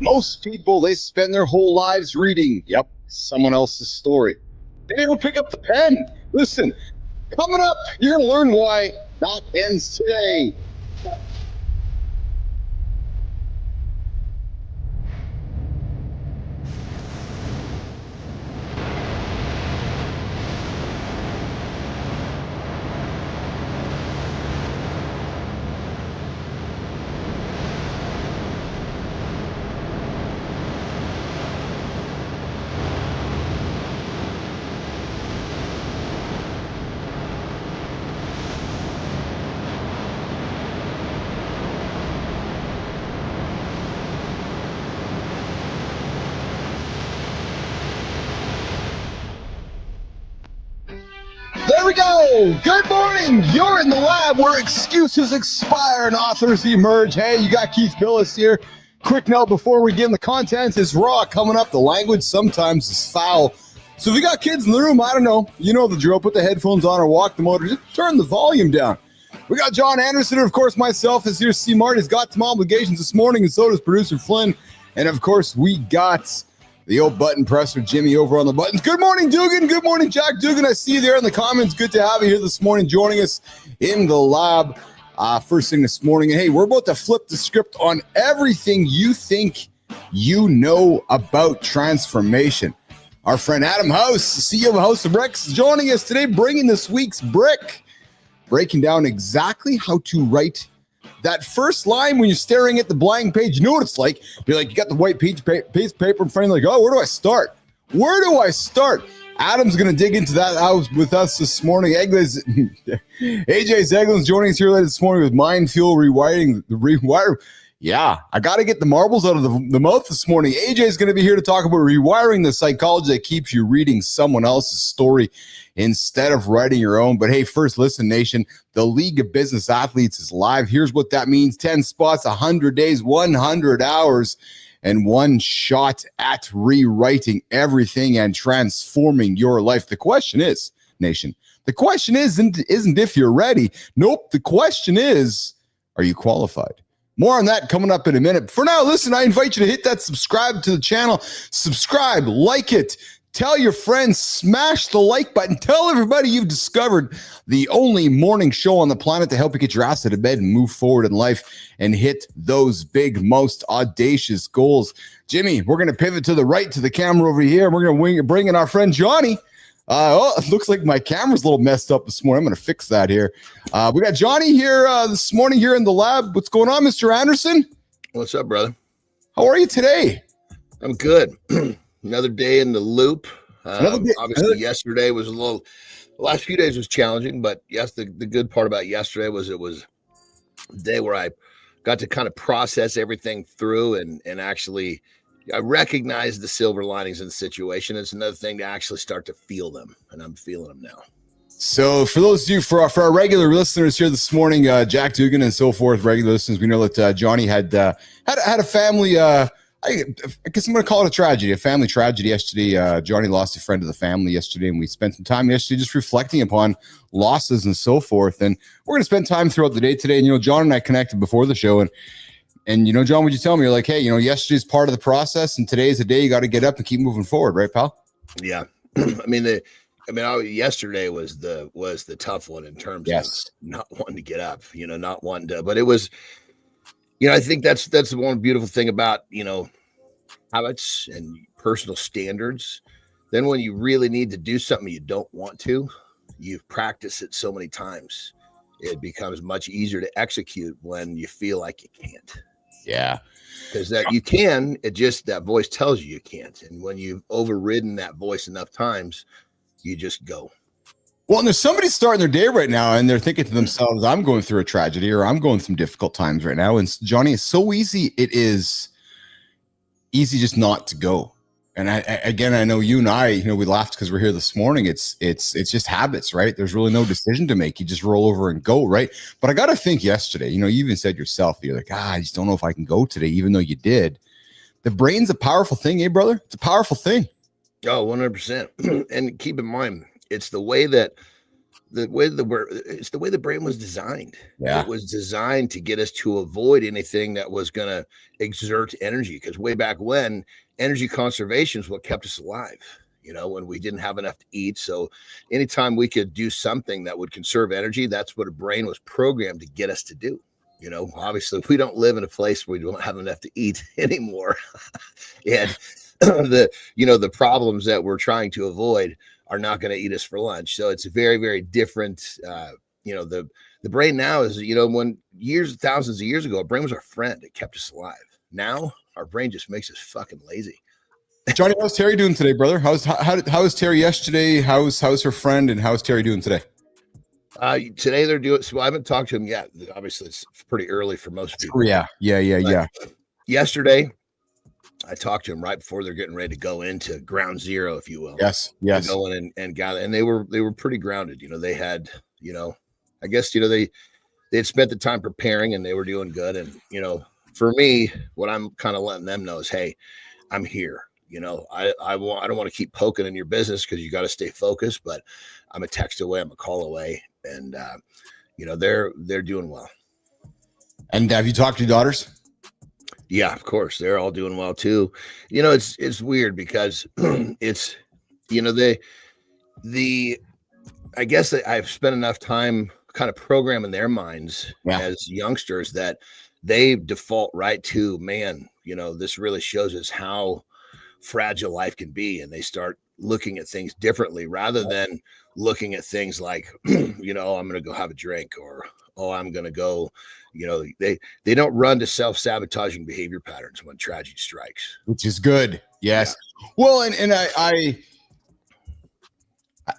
Most people, they spend their whole lives reading, someone else's story. They never pick up the pen. Listen, coming up, you're going to learn why that ends today. There we go. Good morning. You're in the lab where excuses expire and authors emerge. Hey, you got Keith Bilous here. Quick note before we get in the content is raw coming up. The language sometimes is foul. So if you got kids in the room, I don't know. You know the drill. Put the headphones on or walk the motor. Just turn the volume down. We got John Anderson and, of course, myself is here. C. Marty's got some obligations this morning, and so does producer Flynn. And, of course, we got the old button presser, Jimmy, over on the buttons. Good morning, Dugan. Good morning, Jack Dugan. I see you there in the comments. Good to have you here this morning, joining us in the lab. First thing this morning. And hey, we're about to flip the script on everything you think you know about transformation. Our friend Adam House, CEO of House of Bricks, is joining us today, bringing this week's brick, breaking down exactly how to write that first line when you're staring at the blank page. You know what it's like? You're like, you got the white piece of paper in front of you, like, oh, where do I start? Where do I start? Adam's going to dig into that out with us this morning. AJ Zeglin's joining us here later this morning with Mind Fuel Rewiring. The rewire. Yeah, I got to get the marbles out of the mouth this morning. AJ is going to be here to talk about rewiring the psychology that keeps you reading someone else's story instead of writing your own. But hey, first, listen, nation, the League of Business Athletes is live. Here's what that means. 10 spots, 100 days, 100 hours, and one shot at rewriting everything and transforming your life. The question is, nation, the question isn't if you're ready. Nope, the question is, are you qualified? More on that coming up in a minute. For now, listen, I invite you to hit that subscribe to the channel. Subscribe, like it, tell your friends, smash the like button. Tell everybody you've discovered the only morning show on the planet to help you get your ass out of bed and move forward in life and hit those big, most audacious goals. Jimmy, we're going to pivot to the right to the camera over here. We're going to bring in our friend Johnny. It looks like my camera's a little messed up this morning. I'm going to fix that here. We got Johnny here this morning here in the lab. What's going on, Mr. Anderson? What's up, brother? How are you today? I'm good. Another day in the loop. Obviously, yesterday was the last few days was challenging, but yes, the good part about yesterday was it was a day where I got to kind of process everything through and actually I recognize the silver linings in the situation. It's another thing to actually start to feel them, and I'm feeling them now. So for those of you, for our regular listeners here this morning, Jack Dugan and so forth, regular listeners, we know that Johnny had a family, I guess I'm going to call it a tragedy, a family tragedy yesterday. Johnny lost a friend of the family yesterday, and we spent some time yesterday just reflecting upon losses and so forth. And we're going to spend time throughout the day today. And, John and I connected before the show, and John, would you tell me, you're like, hey, yesterday's part of the process, and today's a day you got to get up and keep moving forward, right, pal? Yeah. Yesterday was the tough one in terms of not wanting to get up, not wanting to, but it was, I think that's the one beautiful thing about, habits and personal standards. Then when you really need to do something you don't want to, you've practiced it so many times, it becomes much easier to execute when you feel like you can't. Yeah. Because that you can, it just, that voice tells you can't. And when you've overridden that voice enough times, you just go. Well, and there's somebody starting their day right now and they're thinking to themselves, I'm going through a tragedy or I'm going through difficult times right now. And Johnny, it's so easy. It is easy just not to go. And I know you and I, we laughed because we're here this morning. It's just habits, right? There's really no decision to make. You just roll over and go, right? But I got to think yesterday, you even said yourself, you're like, I just don't know if I can go today, even though you did. The brain's a powerful thing, eh, brother? It's a powerful thing. Oh, 100%. And keep in mind, it's the way that it's the way the brain was designed. Yeah. It was designed to get us to avoid anything that was going to exert energy, because way back when, energy conservation is what kept us alive, when we didn't have enough to eat. So anytime we could do something that would conserve energy, that's what a brain was programmed to get us to do. Obviously we don't live in a place where we don't have enough to eat anymore. And the problems that we're trying to avoid are not going to eat us for lunch. So it's a very, very different, the brain now is, when thousands of years ago, our brain was our friend. It kept us alive. Now our brain just makes us fucking lazy. Johnny, how's Terry doing today, brother? How was Terry yesterday? How's her friend, and how's Terry doing today? Today they're doing, so I haven't talked to him yet. Obviously it's pretty early for most people. Yeah. Yesterday I talked to him right before they're getting ready to go into ground zero, if you will. Yes. Go in and gather, and they were pretty grounded. They had, I guess, they had spent the time preparing, and they were doing good. And, for me, what I'm kind of letting them know is, hey, I'm here. I don't want to keep poking in your business, because you got to stay focused, but I'm a text away, I'm a call away, and they're doing well. And have you talked to your daughters? Yeah, of course. They're all doing well too. It's weird because it's, I guess I've spent enough time kind of programming their minds as youngsters that they default right to, man, this really shows us how fragile life can be. And they start looking at things differently rather than looking at things like, I'm going to go have a drink, or, I'm going to go, they don't run to self-sabotaging behavior patterns when tragedy strikes. Which is good. Yes. Yeah. Well, and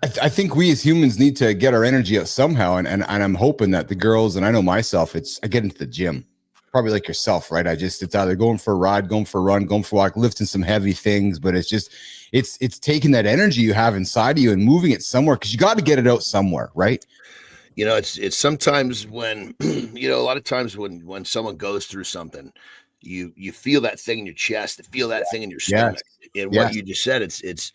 I think we as humans need to get our energy out somehow. And I'm hoping that the girls, and I know myself, I get into the gym, probably like yourself, right? It's either going for a ride, going for a run, going for a walk, lifting some heavy things, but it's taking that energy you have inside of you and moving it somewhere, because you got to get it out somewhere, right? It's sometimes when, a lot of times when someone goes through something, you feel that thing in your chest, feel that thing in your stomach. And what you just said, it's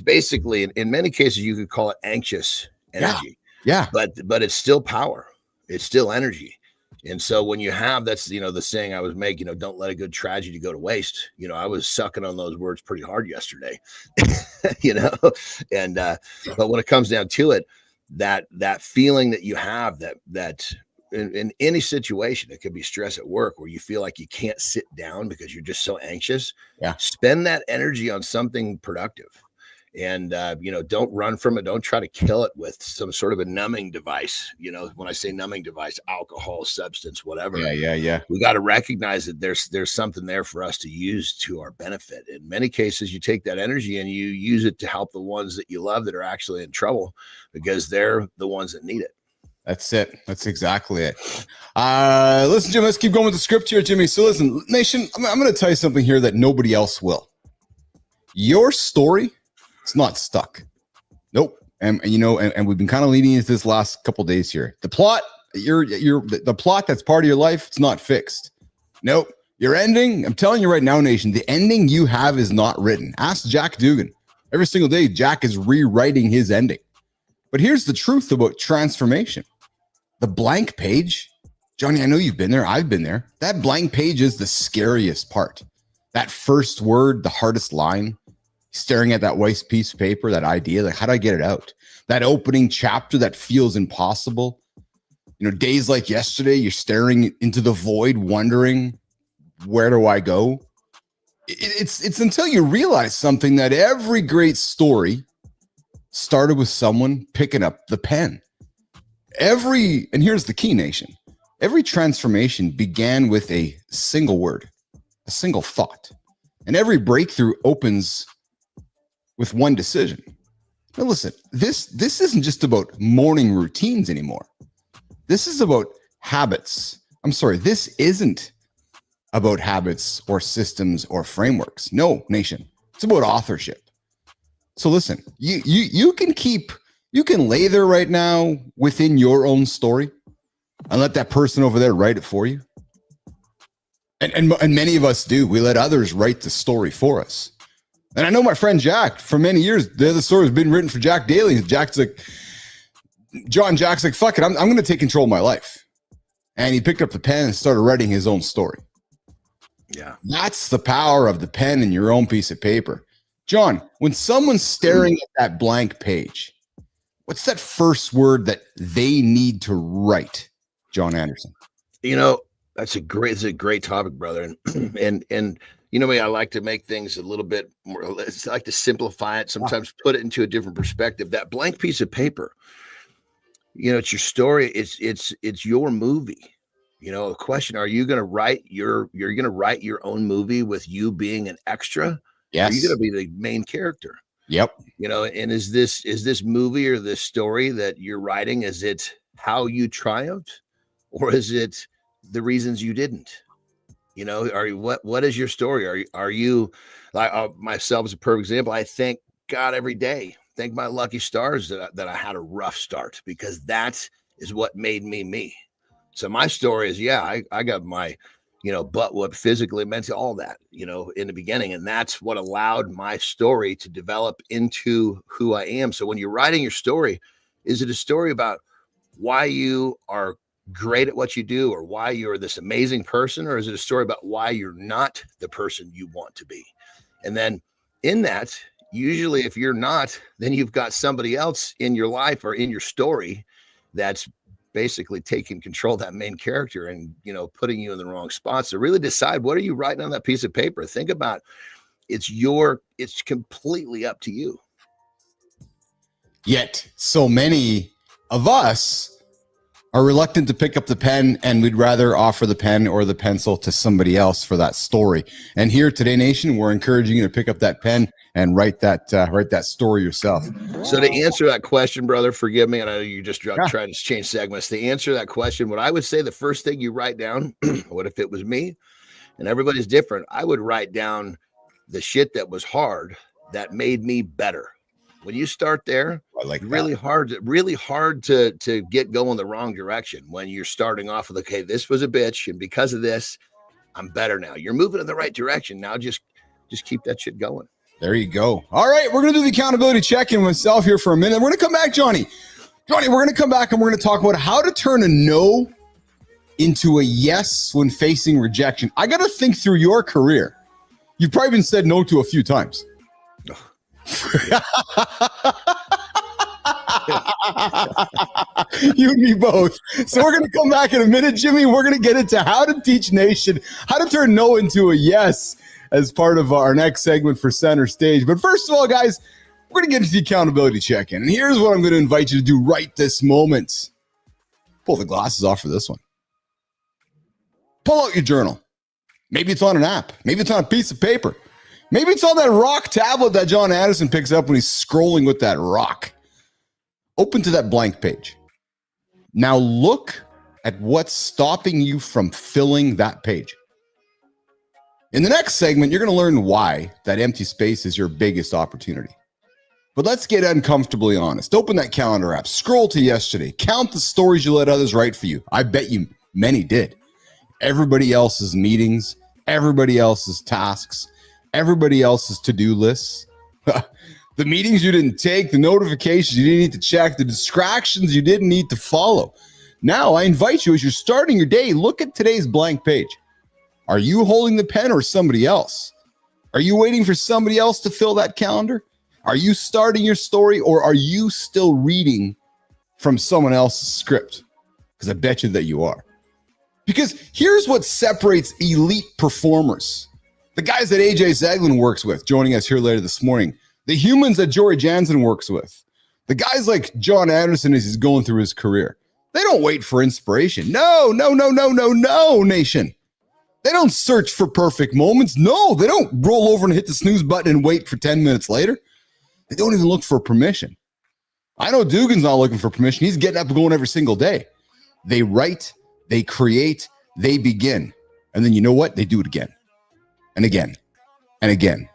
basically, in many cases, you could call it anxious energy. Yeah. But it's still power. It's still energy. And so when you have, that's, the saying I was making, don't let a good tragedy go to waste. I was sucking on those words pretty hard yesterday, and, but when it comes down to it, that feeling that you have that in any situation, it could be stress at work where you feel like you can't sit down because you're just so anxious. Spend that energy on something productive. And, don't run from it. Don't try to kill it with some sort of a numbing device. When I say numbing device, alcohol, substance, whatever. Yeah. We got to recognize that there's something there for us to use to our benefit. In many cases, you take that energy and you use it to help the ones that you love that are actually in trouble, because they're the ones that need it. That's it. That's exactly it. Listen, Jim, let's keep going with the script here, Jimmy. So listen, nation, I'm going to tell you something here that nobody else will. Your story, it's not stuck. Nope. And we've been kind of leading into this last couple of days here. The plot, the plot that's part of your life, it's not fixed. Nope. Your ending, I'm telling you right now, nation, the ending you have is not written. Ask Jack Dugan. Every single day, Jack is rewriting his ending. But here's the truth about transformation. The blank page, Johnny, I know you've been there. I've been there. That blank page is the scariest part. That first word, the hardest line, staring at that white piece of paper, that idea, like, how do I get it out? That opening chapter that feels impossible. Days like yesterday, you're staring into the void, wondering, where do I go? It's until you realize something, that every great story started with someone picking up the pen. And here's the key, nation. Every transformation began with a single word, a single thought. And every breakthrough opens with one decision. Now listen, this isn't just about morning routines anymore. This is about habits. I'm sorry, this isn't about habits or systems or frameworks. No, nation, it's about authorship. So listen, you can lay there right now within your own story and let that person over there write it for you. And many of us do. We let others write the story for us. And I know my friend Jack, for many years, the story has been written for Jack daily. Jack's like, John Jack's like, fuck it, I'm going to take control of my life. And he picked up the pen and started writing his own story. Yeah. That's the power of the pen and your own piece of paper. John, when someone's staring at that blank page, what's that first word that they need to write, John Anderson? It's a great topic, brother. And you know me, I like to make things a little bit more, I like to simplify it, sometimes put it into a different perspective. That blank piece of paper, it's your story. It's your movie. The question, are you going to write you're going to write your own movie with you being an extra? Yes. Are you going to be the main character? Yep. And is this movie or this story that you're writing, is it how you triumphed, or is it the reasons you didn't? What is your story? Are you like myself as a perfect example? I thank God every day. Thank my lucky stars that I had a rough start, because that is what made me me. So my story is, I got my, butt whooped physically, mentally, all that, in the beginning. And that's what allowed my story to develop into who I am. So when you're writing your story, is it a story about why you are great at what you do, or why you're this amazing person? Or is it a story about why you're not the person you want to be? And then in that, usually if you're not, then you've got somebody else in your life or in your story that's basically taking control of that main character and, putting you in the wrong spots. So really decide, what are you writing on that piece of paper? Think about, it's completely up to you. Yet so many of us are reluctant to pick up the pen, and we'd rather offer the pen or the pencil to somebody else for that story. And here Today Nation, we're encouraging you to pick up that pen and write that story yourself. So to answer that question, brother, forgive me, and I know you just trying to change segments. To answer that question, what I would say, the first thing you write down, what if it was me? And everybody's different. I would write down the shit that was hard that made me better. When you start there, really hard to get going the wrong direction. When you're starting off with, okay, this was a bitch, and because of this, I'm better now. You're moving in the right direction. Now just keep that shit going. There you go. All right, we're going to do the accountability check-in with myself here for a minute. We're going to come back, Johnny. We're going to come back and we're going to talk about how to turn a no into a yes when facing rejection. I got to think through your career. You've probably been said no to a few times. You and me both. So we're going to come back in a minute, Jimmy. We're going to get into how to teach Nation how to turn no into a yes as part of our next segment for Center Stage. But first of all, guys, we're going to get into the accountability check-in. And here's what I'm going to invite you to do right this moment. Pull the glasses off for this one. Pull out your journal. Maybe it's on an app. Maybe it's on a piece of paper. Maybe it's on that rock tablet that John Anderson picks up when he's scrolling with that rock. Open to that blank page. Now look at what's stopping you from filling that page. In the next segment, you're going to learn why that empty space is your biggest opportunity. But let's get uncomfortably honest. Open that calendar app. Scroll to yesterday. Count the stories you let others write for you. I bet you many did. Everybody else's meetings, everybody else's tasks, everybody else's to-do lists. The meetings you didn't take, the notifications you didn't need to check, the distractions you didn't need to follow. Now, I invite you, as you're starting your day, look at today's blank page. Are you holding the pen or somebody else? Are you waiting for somebody else to fill that calendar? Are you starting your story, or are you still reading from someone else's script? Because I bet you that you are. Because here's what separates elite performers. The guys that AJ Zeglin works with, joining us here later this morning. The humans that Jory Jansen works with. The guys like John Anderson as he's going through his career. They don't wait for inspiration. No, Nation. They don't search for perfect moments. No, they don't roll over and hit the snooze button and wait for 10 minutes later. They don't even look for permission. I know Dugan's not looking for permission. He's getting up and going every single day. They write, they create, they begin. And then you know what? They do it again and again and again.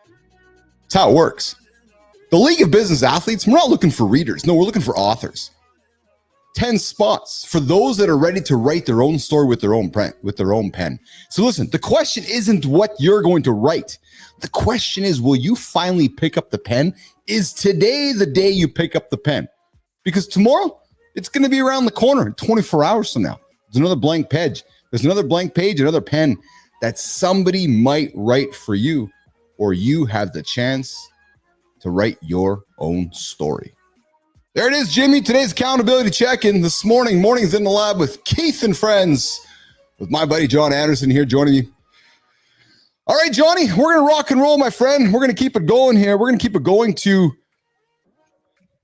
That's how it works. The League of Business Athletes, we're not looking for readers. No, we're looking for authors. 10 spots for those that are ready to write their own story with their own pen. So listen, the question isn't what you're going to write. The question is, will you finally pick up the pen? Is today the day you pick up the pen? Because tomorrow It's going to be around the corner 24 hours from now. There's another blank page. There's another blank page, another pen that somebody might write for you, or you have the chance to write your own story. There it is, Jimmy. Today's accountability check-in this morning. Mornings in the lab with Keith and friends, with my buddy John Anderson here joining me. All right, Johnny, we're going to rock and roll, my friend. We're going to keep it going here. We're going to keep it going to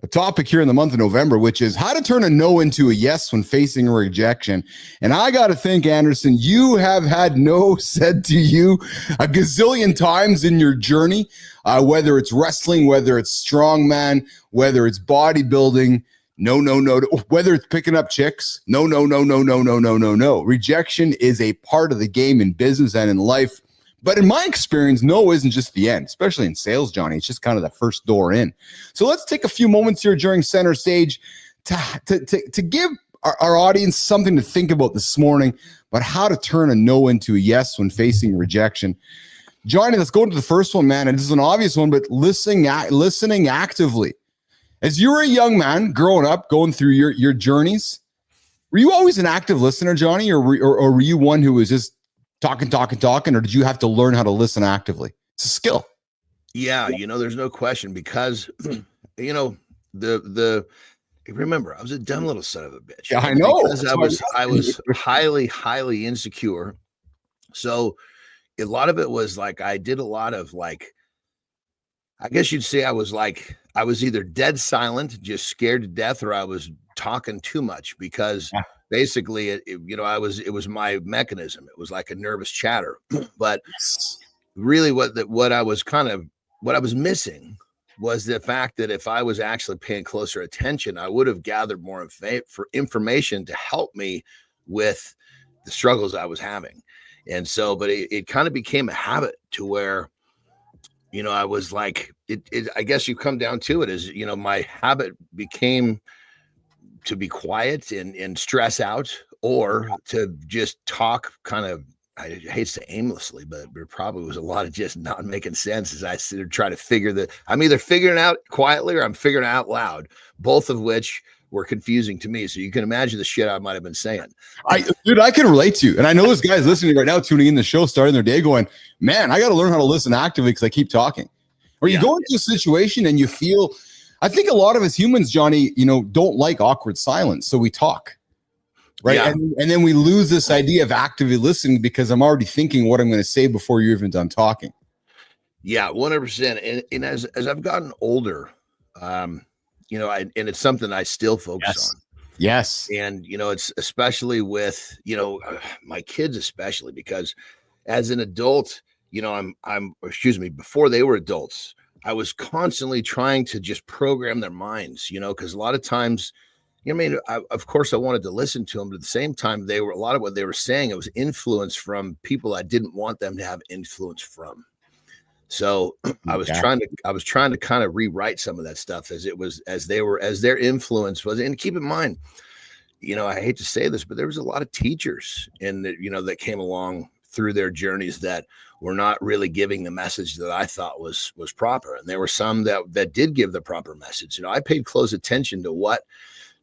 a topic here in the month of November, which is how to turn a no into a yes when facing a rejection. And I got to think, Anderson, you have had no said to you a gazillion times in your journey, whether it's wrestling, whether it's strongman, whether it's bodybuilding. No, no, no. Whether it's picking up chicks. No, no, no, no, no, no, no, no, no. Rejection is a part of the game in business and in life. But in my experience, no isn't just the end, especially in sales, Johnny. It's just kind of the first door in. So let's take a few moments here during Center Stage to give our audience something to think about this morning, about how to turn a no into a yes when facing rejection. Johnny, let's go into the first one, man. And this is an obvious one, but listening actively. As you were a young man growing up, going through your journeys, were you always an active listener, Johnny, or were you one who was just talking, or did you have to learn how to listen actively? It's a skill. Yeah, there's no question, because remember, I was a dumb little son of a bitch. Yeah, I know. Because I was highly insecure. So a lot of it was like, I did a lot of like, I guess you'd say I was either dead silent, just scared to death, or I was talking too much, because basically it was my mechanism. It was like a nervous chatter. But really what I was missing was the fact that if I was actually paying closer attention, I would have gathered more information to help me with the struggles I was having. And so, but it kind of became a habit to where, I was like, I guess you come down to it as, my habit became to be quiet and stress out, or to just talk kind of, I hate to say aimlessly, but there probably was a lot of just not making sense as I sit and try to figure I'm either figuring it out quietly or I'm figuring it out loud, both of which were confusing to me. So you can imagine the shit I might have been saying. Dude, I can relate to you. And I know this guy's listening right now, tuning in the show, starting their day going, man, I got to learn how to listen actively because I keep talking. Or you go into a situation and you feel, I think a lot of us humans, Johnny, don't like awkward silence. So we talk, right? Yeah. And then we lose this idea of actively listening because I'm already thinking what I'm going to say before you're even done talking. Yeah, 100%. And as I've gotten older, and it's something I still focus on. Yes. And, it's especially with, my kids, especially because as an adult, before they were adults, I was constantly trying to just program their minds, because a lot of times, of course I wanted to listen to them, but at the same time, a lot of what they were saying, it was influence from people I didn't want them to have influence from. So I was trying to kind of rewrite some of that stuff as their influence was. And keep in mind, I hate to say this, but there was a lot of teachers that came along through their journeys that were not really giving the message that I thought was proper. And there were some that did give the proper message. I paid close attention to what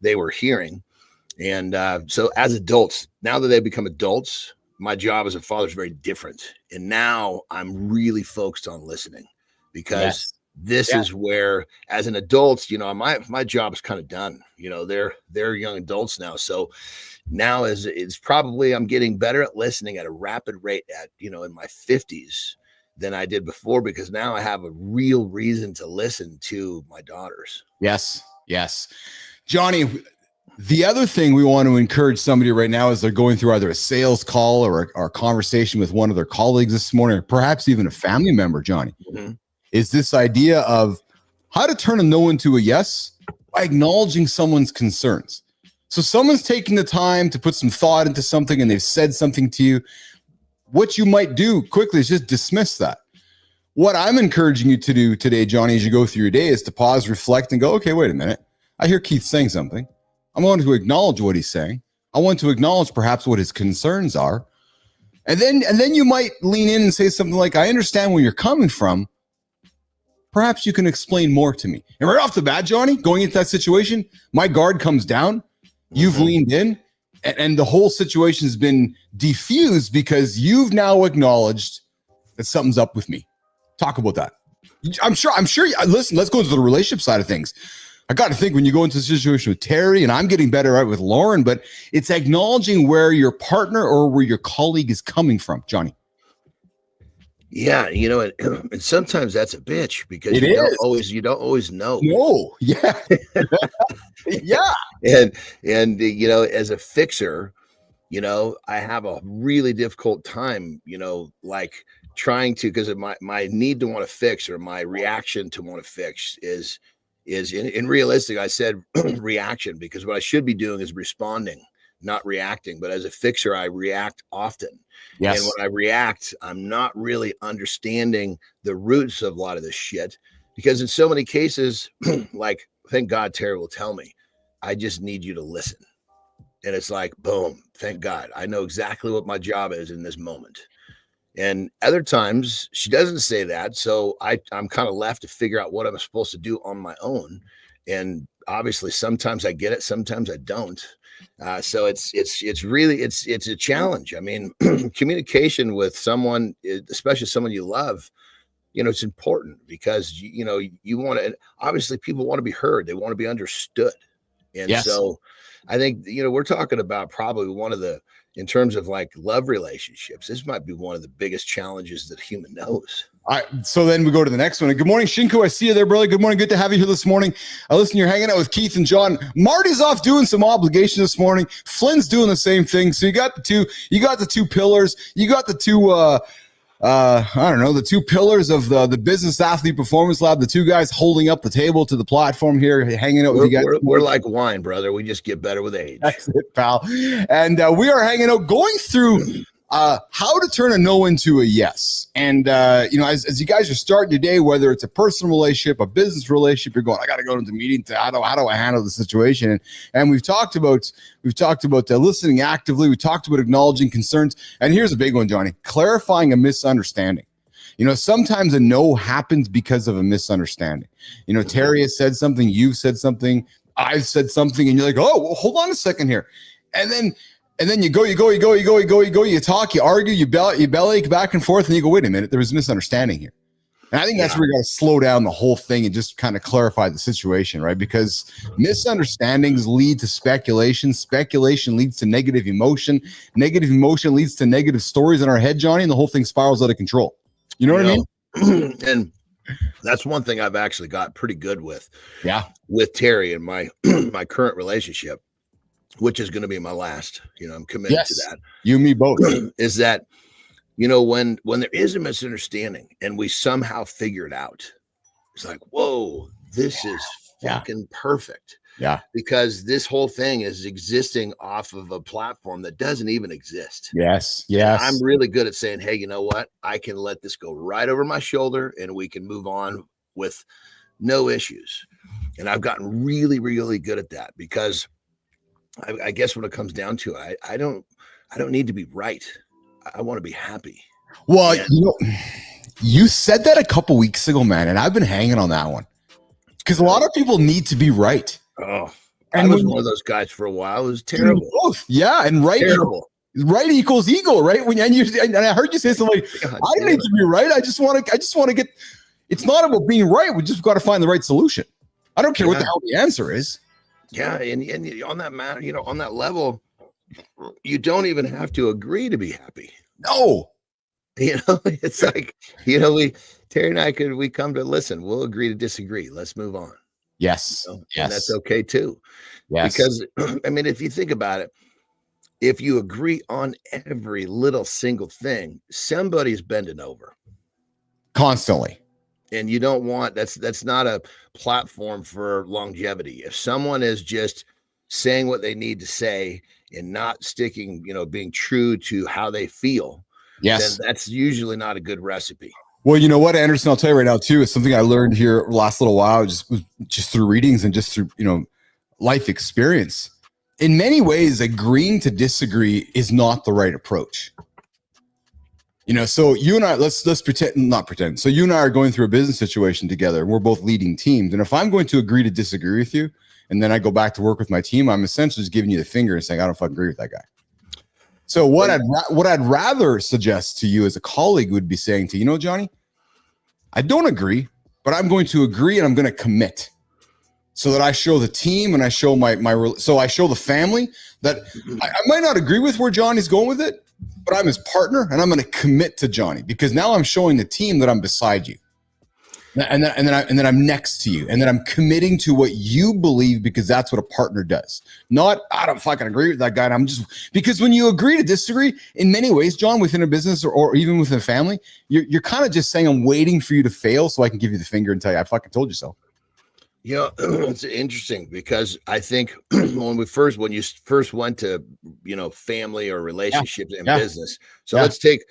they were hearing. And so as adults, now that they've become adults, my job as a father is very different. And now I'm really focused on listening, because this is where, as an adult, my job is kind of done. They're young adults now. So now it's probably, I'm getting better at listening at a rapid rate in my 50s than I did before, because now I have a real reason to listen to my daughters. Yes. Johnny, the other thing we want to encourage somebody right now as they're going through either a sales call or a conversation with one of their colleagues this morning, or perhaps even a family member, Johnny, is this idea of how to turn a no into a yes by acknowledging someone's concerns. So someone's taking the time to put some thought into something and they've said something to you. What you might do quickly is just dismiss that. What I'm encouraging you to do today, Johnny, as you go through your day, is to pause, reflect, and go, okay, wait a minute. I hear Keith saying something. I want to acknowledge what he's saying. I want to acknowledge perhaps what his concerns are. And then you might lean in and say something like, I understand where you're coming from. Perhaps you can explain more to me. And right off the bat, Johnny, going into that situation, my guard comes down You've leaned in, and the whole situation has been defused because you've now acknowledged that something's up with me. Talk about that. I'm sure. Listen, let's go into the relationship side of things. I got to think when you go into a situation with Terry, and I'm getting better at with Lauren, but it's acknowledging where your partner or where your colleague is coming from, Johnny. Yeah, and sometimes that's a bitch because you don't always know. No, yeah, yeah, and as a fixer, I have a really difficult time, like trying to, because of my need to want to fix, or my reaction to want to fix is in realistic. I said reaction because what I should be doing is responding, not reacting. But as a fixer, I react often. Yes. And when I react, I'm not really understanding the roots of a lot of this shit, because in so many cases, like, thank God Terry will tell me, I just need you to listen. And it's like, boom, thank God. I know exactly what my job is in this moment. And other times she doesn't say that. So I'm kind of left to figure out what I'm supposed to do on my own. And obviously sometimes I get it, sometimes I don't. So it's a challenge. I mean, communication with someone, especially someone you love, it's important because, you want to, obviously people want to be heard. They want to be understood. And so I think, we're talking about probably one of the, in terms of like love relationships, this might be one of the biggest challenges that human knows. All right, so then we go to the next one. Good morning, Shinku. I see you there, brother. Good morning. Good to have you here this morning. Listen, you're hanging out with Keith and John. Marty's off doing some obligations this morning. Flynn's doing the same thing. So you got the two pillars. You got the two, the two pillars of the Business Athlete Performance Lab, the two guys holding up the table to the platform here, hanging out with you guys. We're like wine, brother. We just get better with age. That's it, pal. And we are hanging out, going through how to turn a no into a yes. And, as you guys are starting your day, whether it's a personal relationship, a business relationship, you're going, I got to go into the meeting to how do I handle the situation? And we've talked about listening actively. We talked about acknowledging concerns. And here's a big one, Johnny, clarifying a misunderstanding. Sometimes a no happens because of a misunderstanding. Terry has said something, you've said something, I've said something, and you're like, oh, well, hold on a second here. And then you talk, you argue, you bellyache back and forth, and you go, wait a minute, there was a misunderstanding here. And I think that's where we got to slow down the whole thing and just kind of clarify the situation, right? Because misunderstandings lead to speculation. Speculation leads to negative emotion. Negative emotion leads to negative stories in our head, Johnny, and the whole thing spirals out of control. You know what I mean? And that's one thing I've actually got pretty good with. Yeah. With Terry and my my current relationship, which is going to be my last, I'm committed to that. You and me both. Is that, when there is a misunderstanding and we somehow figure it out, it's like, whoa, this is fucking perfect. Yeah. Because this whole thing is existing off of a platform that doesn't even exist. Yes. And I'm really good at saying, hey, you know what? I can let this go right over my shoulder and we can move on with no issues. And I've gotten really, really good at that because I guess when it comes down to it, I don't need to be right. I want to be happy. Well, you said that a couple weeks ago, man, and I've been hanging on that one because a lot of people need to be right. Oh, and I was one of those guys for a while. It was terrible. Both. Yeah, and right equals ego, right? And I heard you say something like, I don't need to be right. I just want to get. It's not about being right. We just got to find the right solution. I don't care what the hell the answer is. Yeah, and on that matter, on that level, you don't even have to agree to be happy. No. It's like, Terry and I we come to listen. We'll agree to disagree. Let's move on. Yes. Yes. And that's okay too. Yes. Because if you think about it, if you agree on every little single thing, somebody's bending over constantly. And you don't want, that's not a platform for longevity. If someone is just saying what they need to say and not sticking, being true to how they feel, then that's usually not a good recipe. Well, you know what, Anderson, I'll tell you right now too, it's something I learned here last little while, just through readings and just through, life experience. In many ways, agreeing to disagree is not the right approach. So you and I, let's not pretend. So you and I are going through a business situation together. And we're both leading teams. And if I'm going to agree to disagree with you, and then I go back to work with my team, I'm essentially just giving you the finger and saying, I don't fucking agree with that guy. So what I'd rather suggest to you as a colleague would be saying to, you know, Johnny, I don't agree, but I'm going to agree and I'm going to commit so that I show the team and I show so I show the family that I might not agree with where Johnny's going with it, but I'm his partner and I'm going to commit to Johnny because now I'm showing the team that I'm beside you. And then I'm next to you, and then I'm committing to what you believe because that's what a partner does. Not, I don't fucking agree with that guy. And I'm just, because when you agree to disagree, in many ways, John, within a business or even within a family, you're kind of just saying, I'm waiting for you to fail so I can give you the finger and tell you, I fucking told you so. You know, it's interesting because I think when you first went to, you know, family or relationships and business. So let's take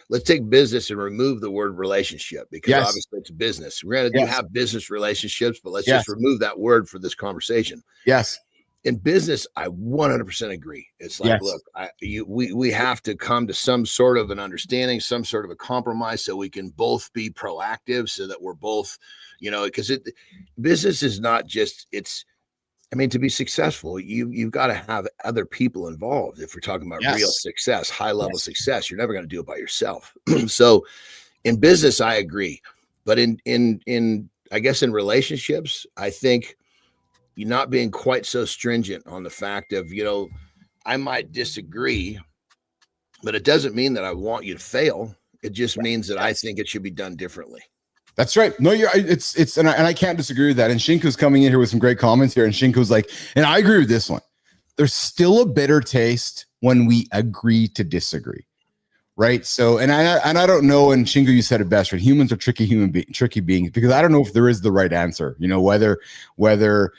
business and remove the word relationship because obviously it's business. We're going to have business relationships, but let's just remove that word for this conversation. Yes. In business, I 100% agree. It's like, look, we have to come to some sort of an understanding, some sort of a compromise so we can both be proactive so that we're both, you know, because business is not just, to be successful, you've got to have other people involved. If we're talking about real success, high level success, you're never going to do it by yourself. So in business, I agree. But in I guess in relationships, I think you're not being quite so stringent on the fact of, you know, I might disagree, but it doesn't mean that I want you to fail. It just means that I think it should be done differently. That's right. No, and I can't disagree with that. And Shinko's coming in here with some great comments here. And Shinko's like, and I agree with this one. There's still a bitter taste when we agree to disagree. Right. So, and I don't know. And Shinko, you said it best, right? Humans are tricky beings because I don't know if there is the right answer, you know, whether, you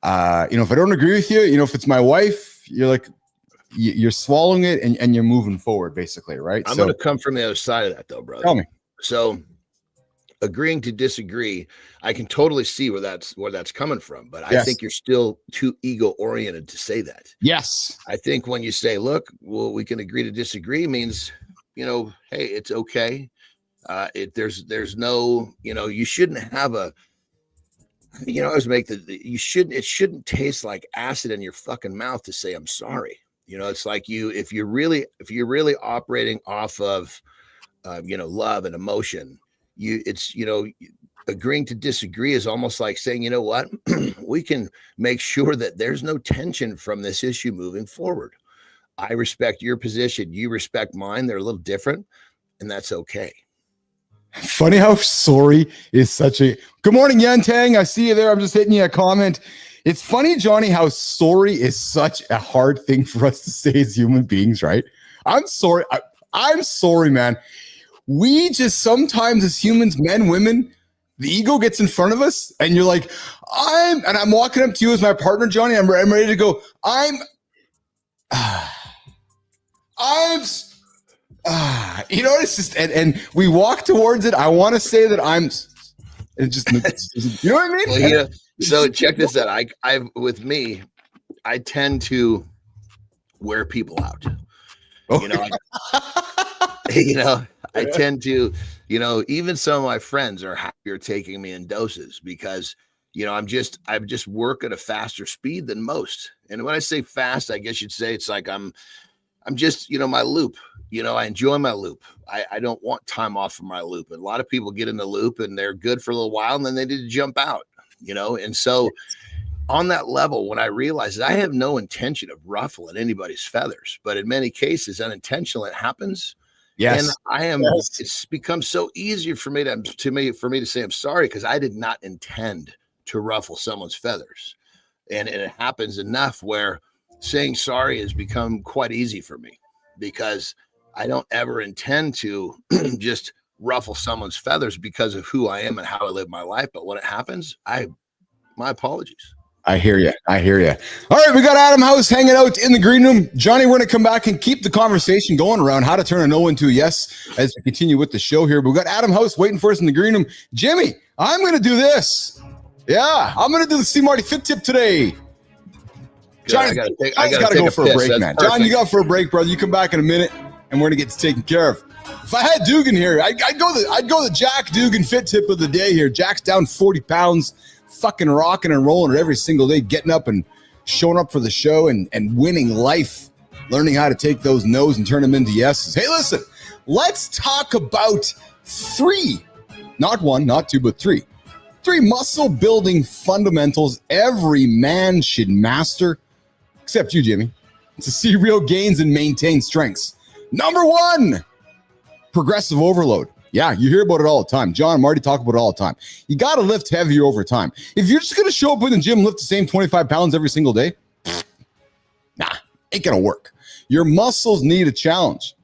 know, if I don't agree with you, you know, if it's my wife, you're like, you're swallowing it and you're moving forward basically. Right. I'm going to come from the other side of that though, brother. Tell me. So agreeing to disagree, I can totally see where that's coming from, but I think you're still too ego oriented to say that. Yes. I think when you say, look, well, we can agree to disagree means, you know, hey, it's okay. There's no, you know, you shouldn't have it shouldn't taste like acid in your fucking mouth to say, I'm sorry. You know, it's like if you're really operating off of, you know, love and emotion, agreeing to disagree is almost like saying, you know what, we can make sure that there's no tension from this issue moving forward. I respect your position. You respect mine. They're a little different, and that's okay. Funny how sorry is such a good morning, Yan Tang. I see you there. I'm just hitting you a comment. It's funny, Johnny, how sorry is such a hard thing for us to say as human beings, right? I'm sorry. I'm sorry, man. We just sometimes as humans, men, women, the ego gets in front of us and you're like, I'm walking up to you as my partner, Johnny. I'm ready to go. You know, it's just, and we walk towards it. I want to say that you know what I mean? Well, yeah. So check this out. I tend to wear people out. Okay. I tend to, even some of my friends are happier taking me in doses because, I just work at a faster speed than most. And when I say fast, I guess you'd say it's like I'm just, my loop. I enjoy my loop. I don't want time off from my loop. And a lot of people get in the loop and they're good for a little while and then they need to jump out, And so on that level, when I realized I have no intention of ruffling anybody's feathers, but in many cases, unintentional, it happens. Yes. And it's become so easier for me to say I'm sorry because I did not intend to ruffle someone's feathers. And it happens enough where saying sorry has become quite easy for me because I don't ever intend to just ruffle someone's feathers because of who I am and how I live my life. But when it happens, my apologies. I hear you. All right, we got Adam House hanging out in the green room. Johnny, we're going to come back and keep the conversation going around how to turn a no into a yes as we continue with the show here. But we got Adam House waiting for us in the green room. Jimmy, I'm going to do this. Yeah, I'm going to do the C Marty Fit Tip today. Johnny, I got to go for a break, man. John, you got for a break, brother. You come back in a minute, and we're going to get taken care of. If I had Dugan here, I'd go the Jack Dugan Fit Tip of the day here. Jack's down 40 pounds, fucking rocking and rolling it every single day, getting up and showing up for the show and winning life, learning how to take those no's and turn them into yeses. Hey, listen, let's talk about three, not one, not two, but three muscle building fundamentals every man should master, except you, Jimmy, to see real gains and maintain strengths. Number one, progressive overload. Yeah, you hear about it all the time. John and Marty talk about it all the time. You got to lift heavier over time. If you're just going to show up in the gym and lift the same 25 pounds every single day, nah, ain't going to work. Your muscles need a challenge.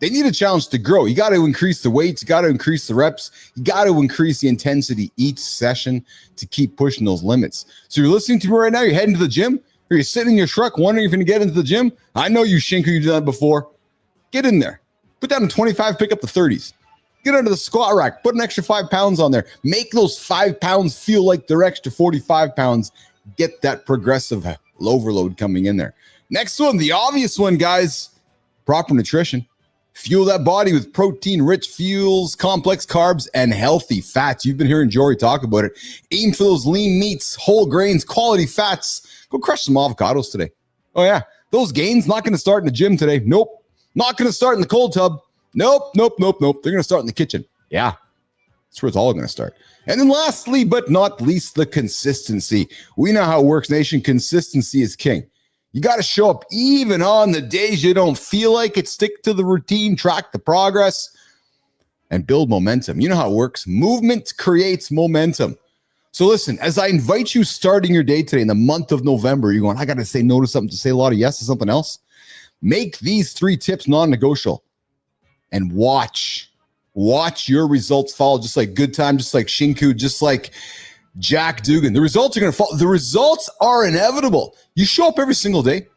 They need a challenge to grow. You got to increase the weights. You got to increase the reps. You got to increase the intensity each session to keep pushing those limits. So you're listening to me right now. You're heading to the gym, or you're sitting in your truck wondering if you're going to get into the gym. I know you shinker, you've done that before. Get in there. Put down a 25, pick up the 30s. Get under the squat rack. Put an extra 5 pounds on there. Make those 5 pounds feel like they're extra 45 pounds. Get that progressive overload coming in there. Next one, the obvious one, guys, proper nutrition. Fuel that body with protein-rich fuels, complex carbs, and healthy fats. You've been hearing Jory talk about it. Aim for those lean meats, whole grains, quality fats. Go crush some avocados today. Oh, yeah. Those gains not going to start in the gym today. Nope. Not going to start in the cold tub. Nope. They're going to start in the kitchen. Yeah. That's where it's all going to start. And then lastly, but not least, the consistency. We know how it works, nation. Consistency is king. You got to show up even on the days you don't feel like it. Stick to the routine, track the progress, and build momentum. You know how it works. Movement creates momentum. So listen, as I invite you starting your day today in the month of November, you're going, I got to say no to something, to say a lot of yes to something else. Make these 3 tips non-negotiable and watch your results follow, just like Good Time, just like Shinku, just like Jack Dugan. The results are going to follow. The results are inevitable. You show up every single day,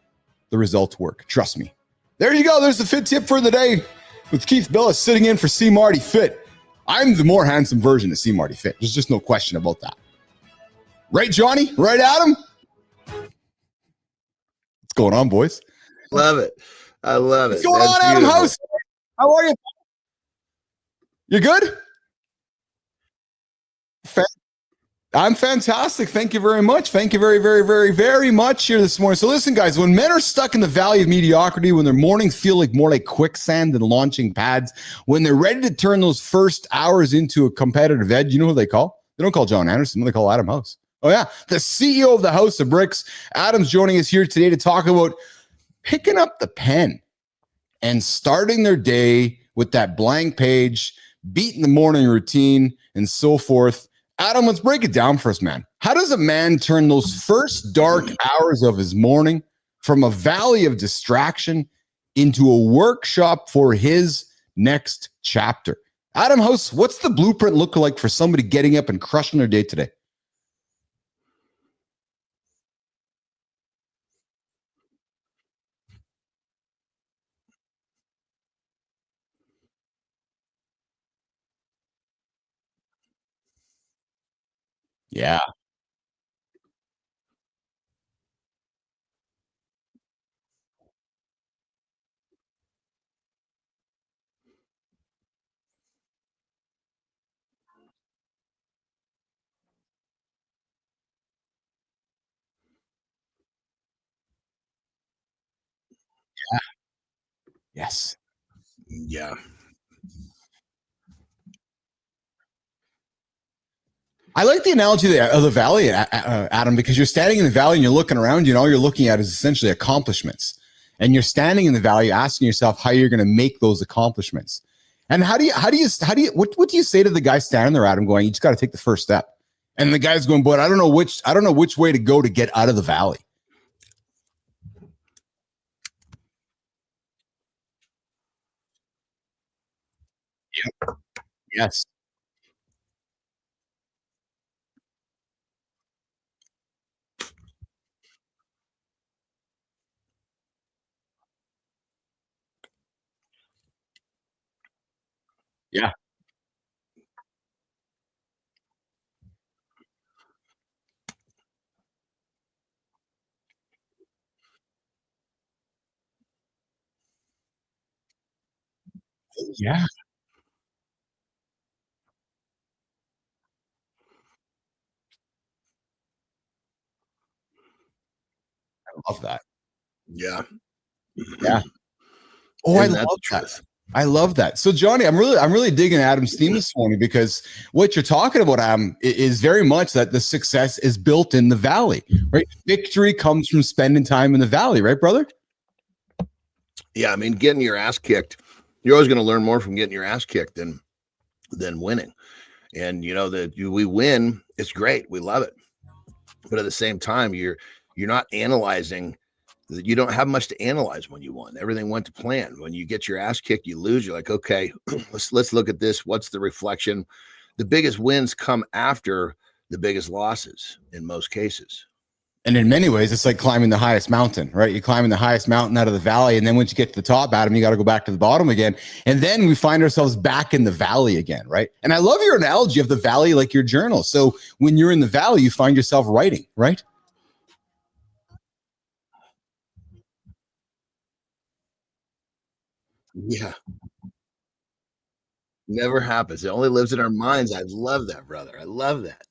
the results work. Trust me. There you go. There's the fit tip for the day with Keith Bilous sitting in for C. Marty Fit. I'm the more handsome version of C. Marty Fit. There's just no question about that. Right, Johnny? Right, Adam? What's going on, boys? Love it. I love it. What's going on, Adam House? How are you? You good? I'm fantastic. Thank you very much. Thank you very, very, very, very much here this morning. So listen, guys, when men are stuck in the valley of mediocrity, when their mornings feel like more like quicksand than launching pads, when they're ready to turn those first hours into a competitive edge, you know who they call? They don't call John Anderson. They call Adam House. Oh, yeah. The CEO of the House of Bricks. Adam's joining us here today to talk about picking up the pen and starting their day with that blank page, beating the morning routine, and so forth. Adam, let's break it down for us, man. How does a man turn those first dark hours of his morning from a valley of distraction into a workshop for his next chapter? Adam House, what's the blueprint look like for somebody getting up and crushing their day today? Yeah. Yes. Yeah. I like the analogy of the valley, Adam, because you're standing in the valley and you're looking around you, and all you're looking at is essentially accomplishments. And you're standing in the valley asking yourself how you're going to make those accomplishments. And what do you say to the guy standing there, Adam, going, you just got to take the first step? And the guy's going, but I don't know which way to go to get out of the valley. Yep. Yes. Yeah. Yeah. love that. Yeah. Yeah. Oh, I love that. I love that. So, Johnny, I'm really digging Adam's theme this morning, because what you're talking about, Adam, is very much that the success is built in the valley, right? Victory comes from spending time in the valley, right, brother? Yeah, I mean, getting your ass kicked, you're always going to learn more from getting your ass kicked than winning. And we win, it's great, we love it, but at the same time, you're not analyzing. You don't have much to analyze when you won. Everything went to plan. When you get your ass kicked, you lose. You're like, okay, let's look at this. What's the reflection? The biggest wins come after the biggest losses in most cases. And in many ways, it's like climbing the highest mountain, right? You're climbing the highest mountain out of the valley. And then once you get to the top, Adam, you got to go back to the bottom again. And then we find ourselves back in the valley again, right? And I love your analogy of the valley like your journal. So when you're in the valley, you find yourself writing, right? Yeah. Never happens. It only lives in our minds. I love that, brother. I love that.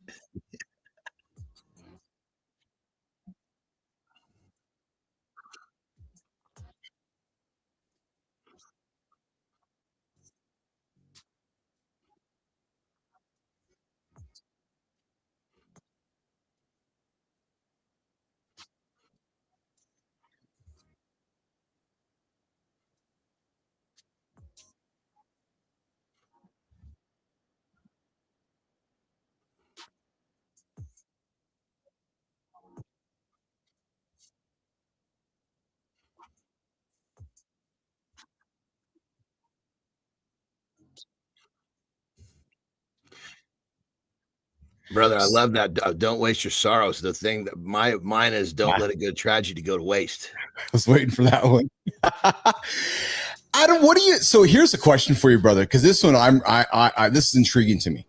Brother, I love that. Don't waste your sorrows. The thing that mine is, don't let a good tragedy go to waste. I was waiting for that one. Adam, so here's a question for you, brother, because this one, this is intriguing to me.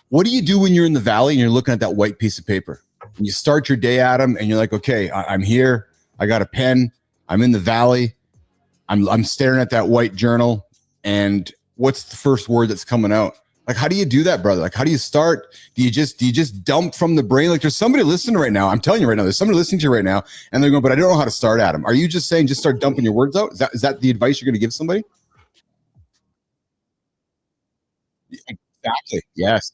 What do you do when you're in the valley and you're looking at that white piece of paper? And you start your day, Adam, and you're like, okay, I'm here. I got a pen. I'm in the valley. I'm staring at that white journal. And what's the first word that's coming out? Like, how do you do that, brother? Like, how do you start? Do you just dump from the brain? Like, there's somebody listening right now. I'm telling you right now, there's somebody listening to you right now, and they're going, but I don't know how to start, Adam. Are you just saying, just start dumping your words out? Is that the advice you're going to give somebody? Exactly. Yes.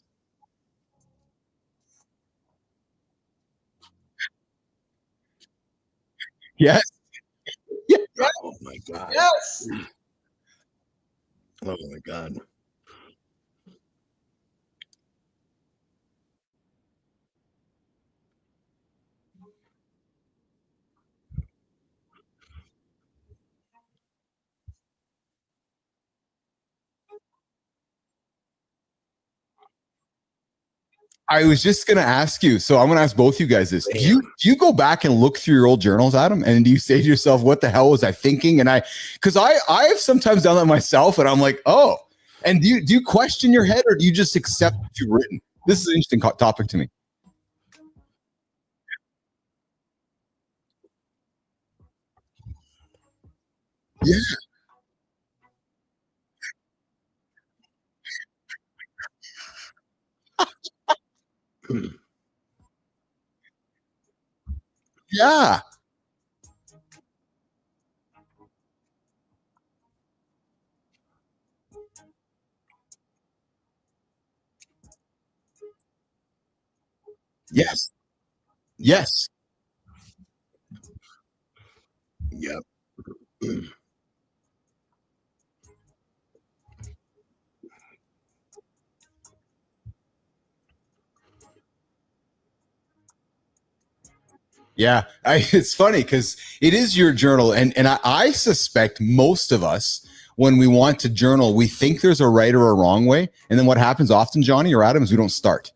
Yes. Yes. Oh my God. Yes. Oh my God. I was just going to ask you. So I'm going to ask both you guys this. Do you go back and look through your old journals, Adam? And do you say to yourself, what the hell was I thinking? And because I have sometimes done that myself, and I'm like, oh, and do you question your head, or do you just accept what you've written? This is an interesting topic to me. Yeah. Yeah. Yes. Yes. Yep. Yeah, it's funny because it is your journal, and I suspect most of us, when we want to journal, we think there's a right or a wrong way, and then what happens often, Johnny or Adam, is we don't start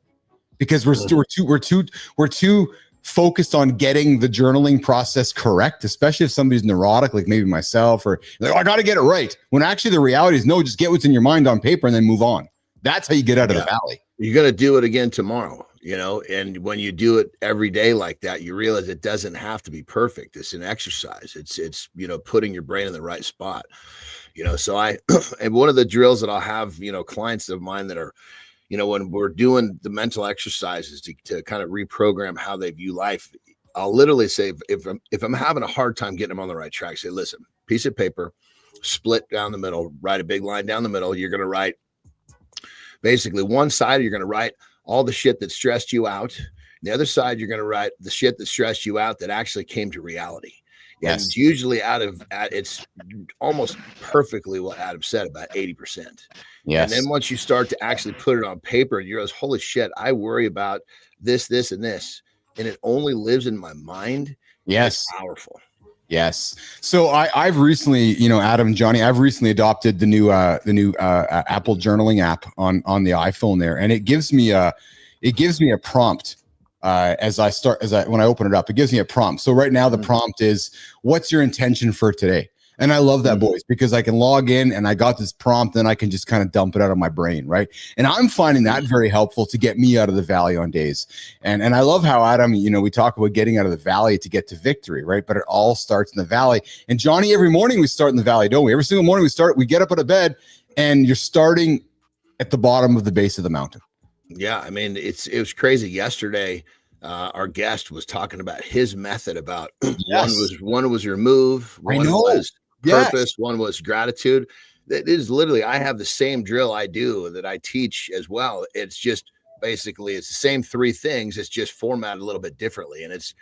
because we're too focused on getting the journaling process correct, especially if somebody's neurotic, like maybe myself, or like, oh, I got to get it right. When actually the reality is, no, just get what's in your mind on paper and then move on. That's how you get out of the valley. You're going to do it again tomorrow, and when you do it every day like that, you realize it doesn't have to be perfect. It's an exercise. It's putting your brain in the right spot, so and one of the drills that I'll have, clients of mine that are, when we're doing the mental exercises to kind of reprogram how they view life, I'll literally say, if I'm having a hard time getting them on the right track, say, listen, piece of paper, split down the middle, write a big line down the middle. You're going to write basically one side, you're going to write all the shit that stressed you out. The other side, you're going to write the shit that stressed you out that actually came to reality. Yes. And it's usually it's almost perfectly what Adam said, about 80%. Yes. And then once you start to actually put it on paper and you realize, holy shit, I worry about this, this, and this, and it only lives in my mind. Yes. It's powerful. Yes. So I've recently, Adam and Johnny, I've recently adopted the new Apple journaling app on the iPhone there. And it gives me a prompt. When I open it up, it gives me a prompt. So right now the prompt is, what's your intention for today? And I love that, boys, because I can log in and I got this prompt and I can just kind of dump it out of my brain. Right. And I'm finding that very helpful to get me out of the valley on days. And I love how, Adam, we talk about getting out of the valley to get to victory. Right. But it all starts in the valley. And Johnny, every morning we start in the valley, don't we? Every single morning we get up out of bed and you're starting at the bottom of the base of the mountain. Yeah. I mean, it was crazy. Yesterday, our guest was talking about his method about one was remove, one was purpose, one was gratitude. That is literally, I have the same drill I do that I teach as well. It's just basically, it's the same three things. It's just formatted a little bit differently. And it's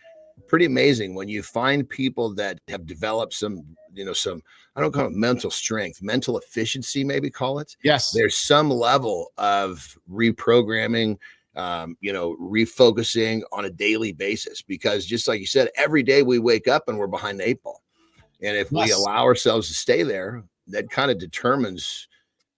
pretty amazing when you find people that have developed some, I don't call it mental strength, mental efficiency, maybe call it. Yes. There's some level of reprogramming, refocusing on a daily basis, because just like you said, every day we wake up and we're behind the 8 ball. And if we allow ourselves to stay there, that kind of determines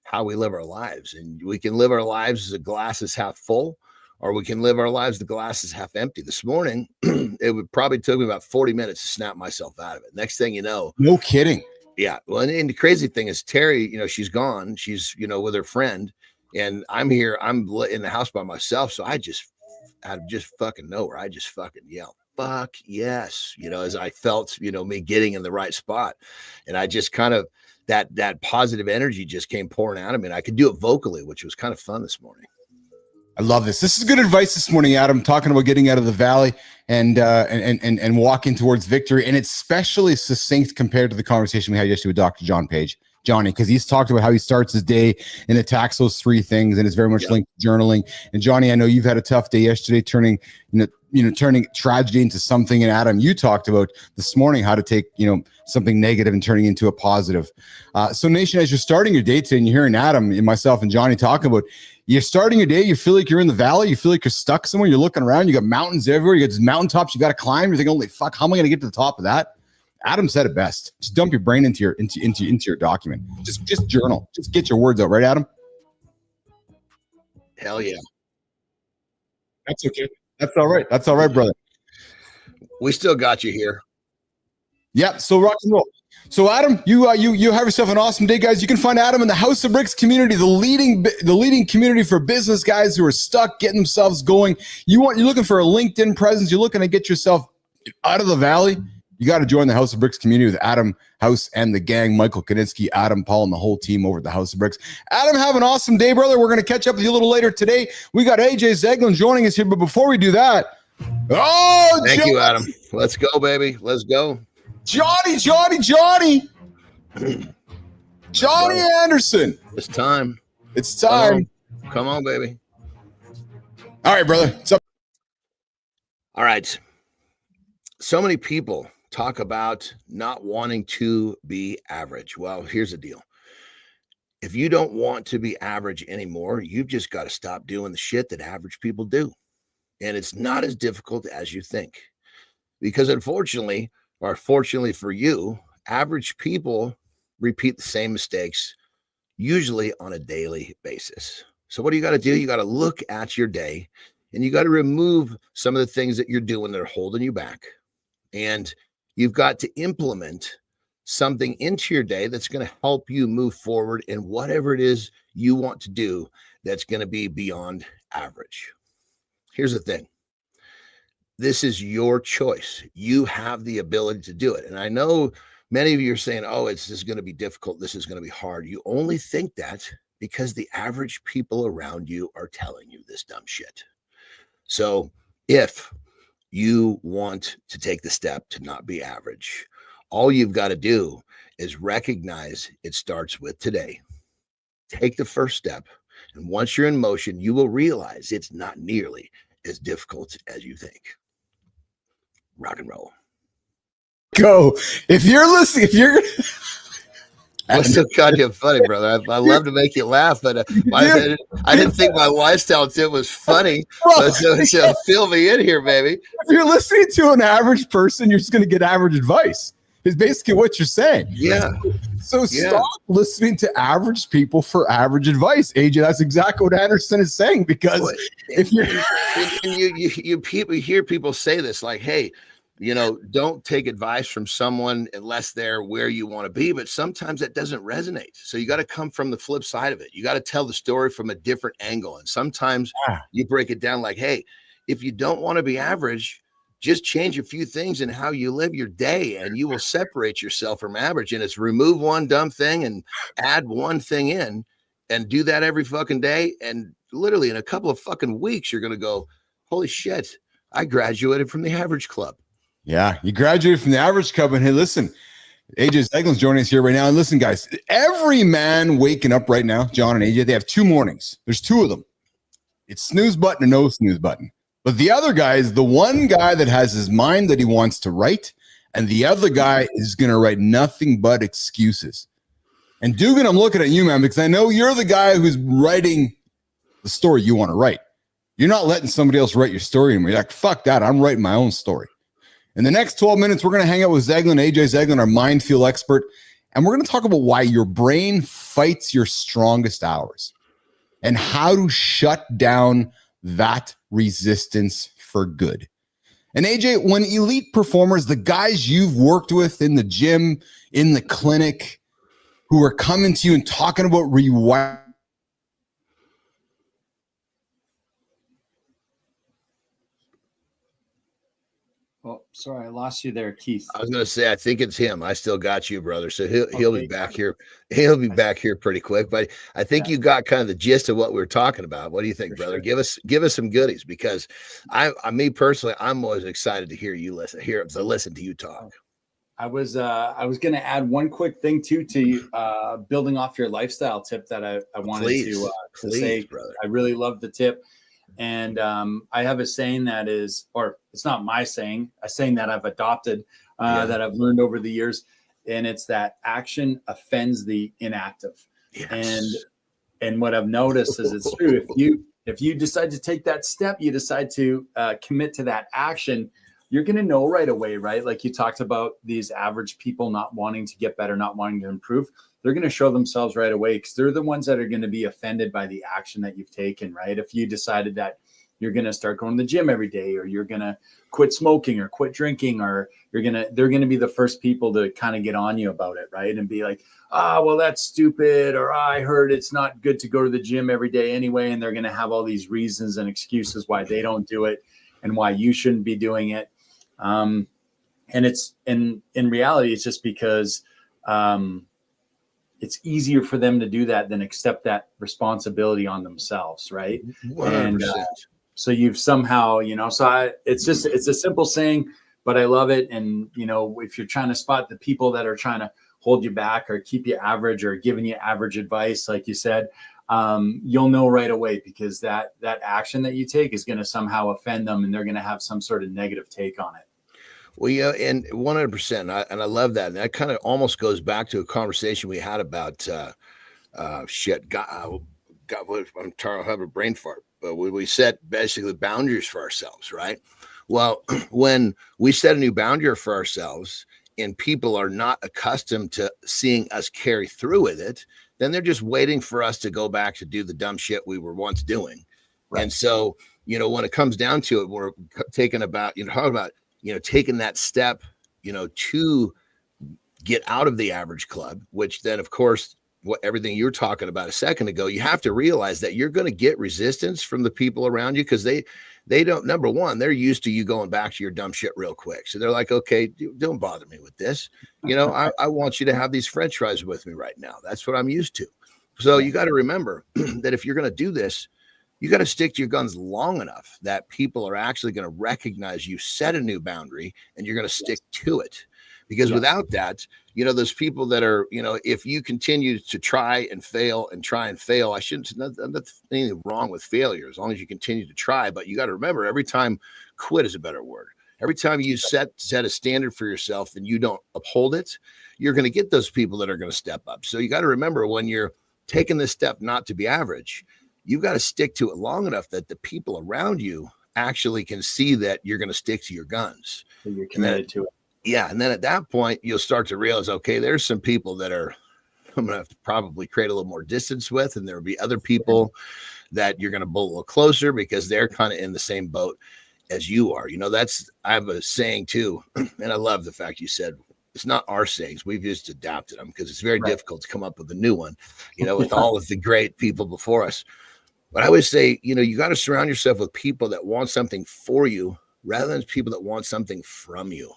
how we live our lives. And we can live our lives as a glass is half full, or we can live our lives, the glass is half empty. This morning, it would probably took me about 40 minutes to snap myself out of it. Next thing you know. No kidding. Yeah. Well, and the crazy thing is Terry, she's gone. She's, with her friend. And I'm here. I'm in the house by myself. So out of just fucking nowhere, I just fucking yell, fuck yes, as I felt, me getting in the right spot. And I just kind of, that positive energy just came pouring out of me. And I could do it vocally, which was kind of fun this morning. I love this. This is good advice this morning, Adam, talking about getting out of the valley and walking towards victory. And it's especially succinct compared to the conversation we had yesterday with Dr. John Page. Johnny, because he's talked about how he starts his day and attacks those three things, and it's very much linked to journaling. And Johnny, I know you've had a tough day yesterday, turning tragedy into something. And Adam, you talked about this morning how to take something negative and turning into a positive. So, Nation, as you're starting your day today, and you're hearing Adam and myself and Johnny talking about, you're starting your day, you feel like you're in the valley, you feel like you're stuck somewhere, you're looking around, you got mountains everywhere, you got these mountaintops you got to climb. You're thinking, holy fuck, how am I going to get to the top of that? Adam said it best. Just dump your brain into your document. Just journal. Just get your words out, right, Adam? Hell yeah. That's okay. That's all right. That's all right, brother. We still got you here. Yeah. So rock and roll. So Adam, you have yourself an awesome day, guys. You can find Adam in the House of Bricks community, the leading community for business guys who are stuck getting themselves going. You're looking for a LinkedIn presence. You're looking to get yourself out of the valley. You got to join the House of Bricks community with Adam House and the gang, Michael Kaninsky, Adam Paul, and the whole team over at the House of Bricks. Adam, have an awesome day, brother. We're going to catch up with you a little later today. We got AJ Zeglin joining us here, but before we do that, thank you, Adam. Let's go, baby. Let's go. Johnny Anderson. It's time. Come on, baby. All right, brother. What's up? All right. So many people talk about not wanting to be average. Well, here's the deal. If you don't want to be average anymore, you've just got to stop doing the shit that average people do. And it's not as difficult as you think. Because unfortunately, or fortunately for you, average people repeat the same mistakes, usually on a daily basis. So what do you got to do? You got to look at your day and you got to remove some of the things that you're doing that are holding you back. And you've got to implement something into your day that's going to help you move forward in whatever it is you want to do that's going to be beyond average. Here's the thing. This is your choice. You have the ability to do it. And I know many of you are saying, oh, this is going to be difficult. This is going to be hard. You only think that because the average people around you are telling you this dumb shit. So if you want to take the step to not be average. All you've got to do is recognize it starts with today. Take the first step. And once you're in motion, you will realize it's not nearly as difficult as you think. Rock and roll. Go. If you're listening, What's so goddamn funny, brother? I love to make you laugh, but I didn't think my lifestyle tip was funny. But so fill me in here, baby. If you're listening to an average person, you're just going to get average advice. Is basically what you're saying. Yeah. So stop listening to average people for average advice, AJ. That's exactly what Anderson is saying. Because if you're you hear people say this, like, hey, don't take advice from someone unless they're where you want to be. But sometimes that doesn't resonate. So you got to come from the flip side of it. You got to tell the story from a different angle. And sometimes you break it down like, hey, if you don't want to be average, just change a few things in how you live your day and you will separate yourself from average. And it's remove one dumb thing and add one thing in, and do that every fucking day. And literally in a couple of fucking weeks, you're going to go, holy shit, I graduated from the average club. Yeah, you graduated from the average club. And hey, listen, AJ Zeglin's joining us here right now. And listen, guys, every man waking up right now, John and AJ, they have 2 mornings. There's 2 of them. It's snooze button and no snooze button. But the other guy is the one guy that has his mind that he wants to write. And the other guy is going to write nothing but excuses. And Dugan, I'm looking at you, man, because I know you're the guy who's writing the story you want to write. You're not letting somebody else write your story anymore. You're like, fuck that. I'm writing my own story. In the next 12 minutes, we're going to hang out with Zeglin, AJ Zeglin, our mind fuel expert. And we're going to talk about why your brain fights your strongest hours and how to shut down that resistance for good. And AJ, when elite performers, the guys you've worked with in the gym, in the clinic, who are coming to you and talking about rewiring. Oh, sorry, I lost you there, Keith. I was going to say, I think it's him. I still got you, brother. So he'll be back here. He'll be back here pretty quick. But I think you got kind of the gist of what we were talking about. What do you think, brother? Sure. Give us some goodies, because me personally, I'm always excited to hear you listen to you talk. I was going to add one quick thing to building off your lifestyle tip that I wanted to say, brother. I really love the tip. And I have a saying that is, or it's not my saying, a saying that I've adopted, that I've learned over the years. And it's that action offends the inactive. Yes. And what I've noticed is it's true. If you decide to take that step, you decide to commit to that action, you're going to know right away, right? Like you talked about these average people not wanting to get better, not wanting to improve. They're going to show themselves right away, because they're the ones that are going to be offended by the action that you've taken, right? If you decided that you're going to start going to the gym every day, or you're going to quit smoking or quit drinking, or they're going to be the first people to kind of get on you about it, right? And be like, well, that's stupid. Or I heard it's not good to go to the gym every day anyway. And they're going to have all these reasons and excuses why they don't do it and why you shouldn't be doing it. And it's in reality, it's just because, it's easier for them to do that than accept that responsibility on themselves, right? 100%. And so you've somehow, it's a simple saying, but I love it. And, if you're trying to spot the people that are trying to hold you back or keep you average or giving you average advice, like you said, you'll know right away, because that action that you take is going to somehow offend them, and they're going to have some sort of negative take on it. Well, yeah, and 100%. And I love that. And that kind of almost goes back to a conversation we had about I'm having a brain fart, but we set basically boundaries for ourselves, right? Well, when we set a new boundary for ourselves and people are not accustomed to seeing us carry through with it, then they're just waiting for us to go back to do the dumb shit we were once doing. Right. And so, when it comes down to it, we're taking that step, to get out of the average club, which then, of course, everything you were talking about a second ago, you have to realize that you're going to get resistance from the people around you, because they don't, number one, they're used to you going back to your dumb shit real quick. So they're like, okay, don't bother me with this. I want you to have these French fries with me right now. That's what I'm used to. So you got to remember that if you're going to do this, you got to stick to your guns long enough that people are actually going to recognize you set a new boundary and you're going to stick to it. Because without that, those people that are, if you continue to try and fail, I shouldn't, nothing anything wrong with failure as long as you continue to try. But you got to remember, every time, quit is a better word. Every time you set a standard for yourself and you don't uphold it, you're going to get those people that are going to step up. So you got to remember, when you're taking this step not to be average, you've got to stick to it long enough that the people around you actually can see that you're going to stick to your guns. So you're committed to it. Yeah. And then at that point, you'll start to realize, okay, there's some people that I'm going to have to probably create a little more distance with. And there will be other people that you're going to pull a little closer because they're kind of in the same boat as you are. I have a saying too. And I love the fact you said, it's not our sayings. We've just adapted them because it's very difficult to come up with a new one, with all of the great people before us. But I always say, you got to surround yourself with people that want something for you rather than people that want something from you.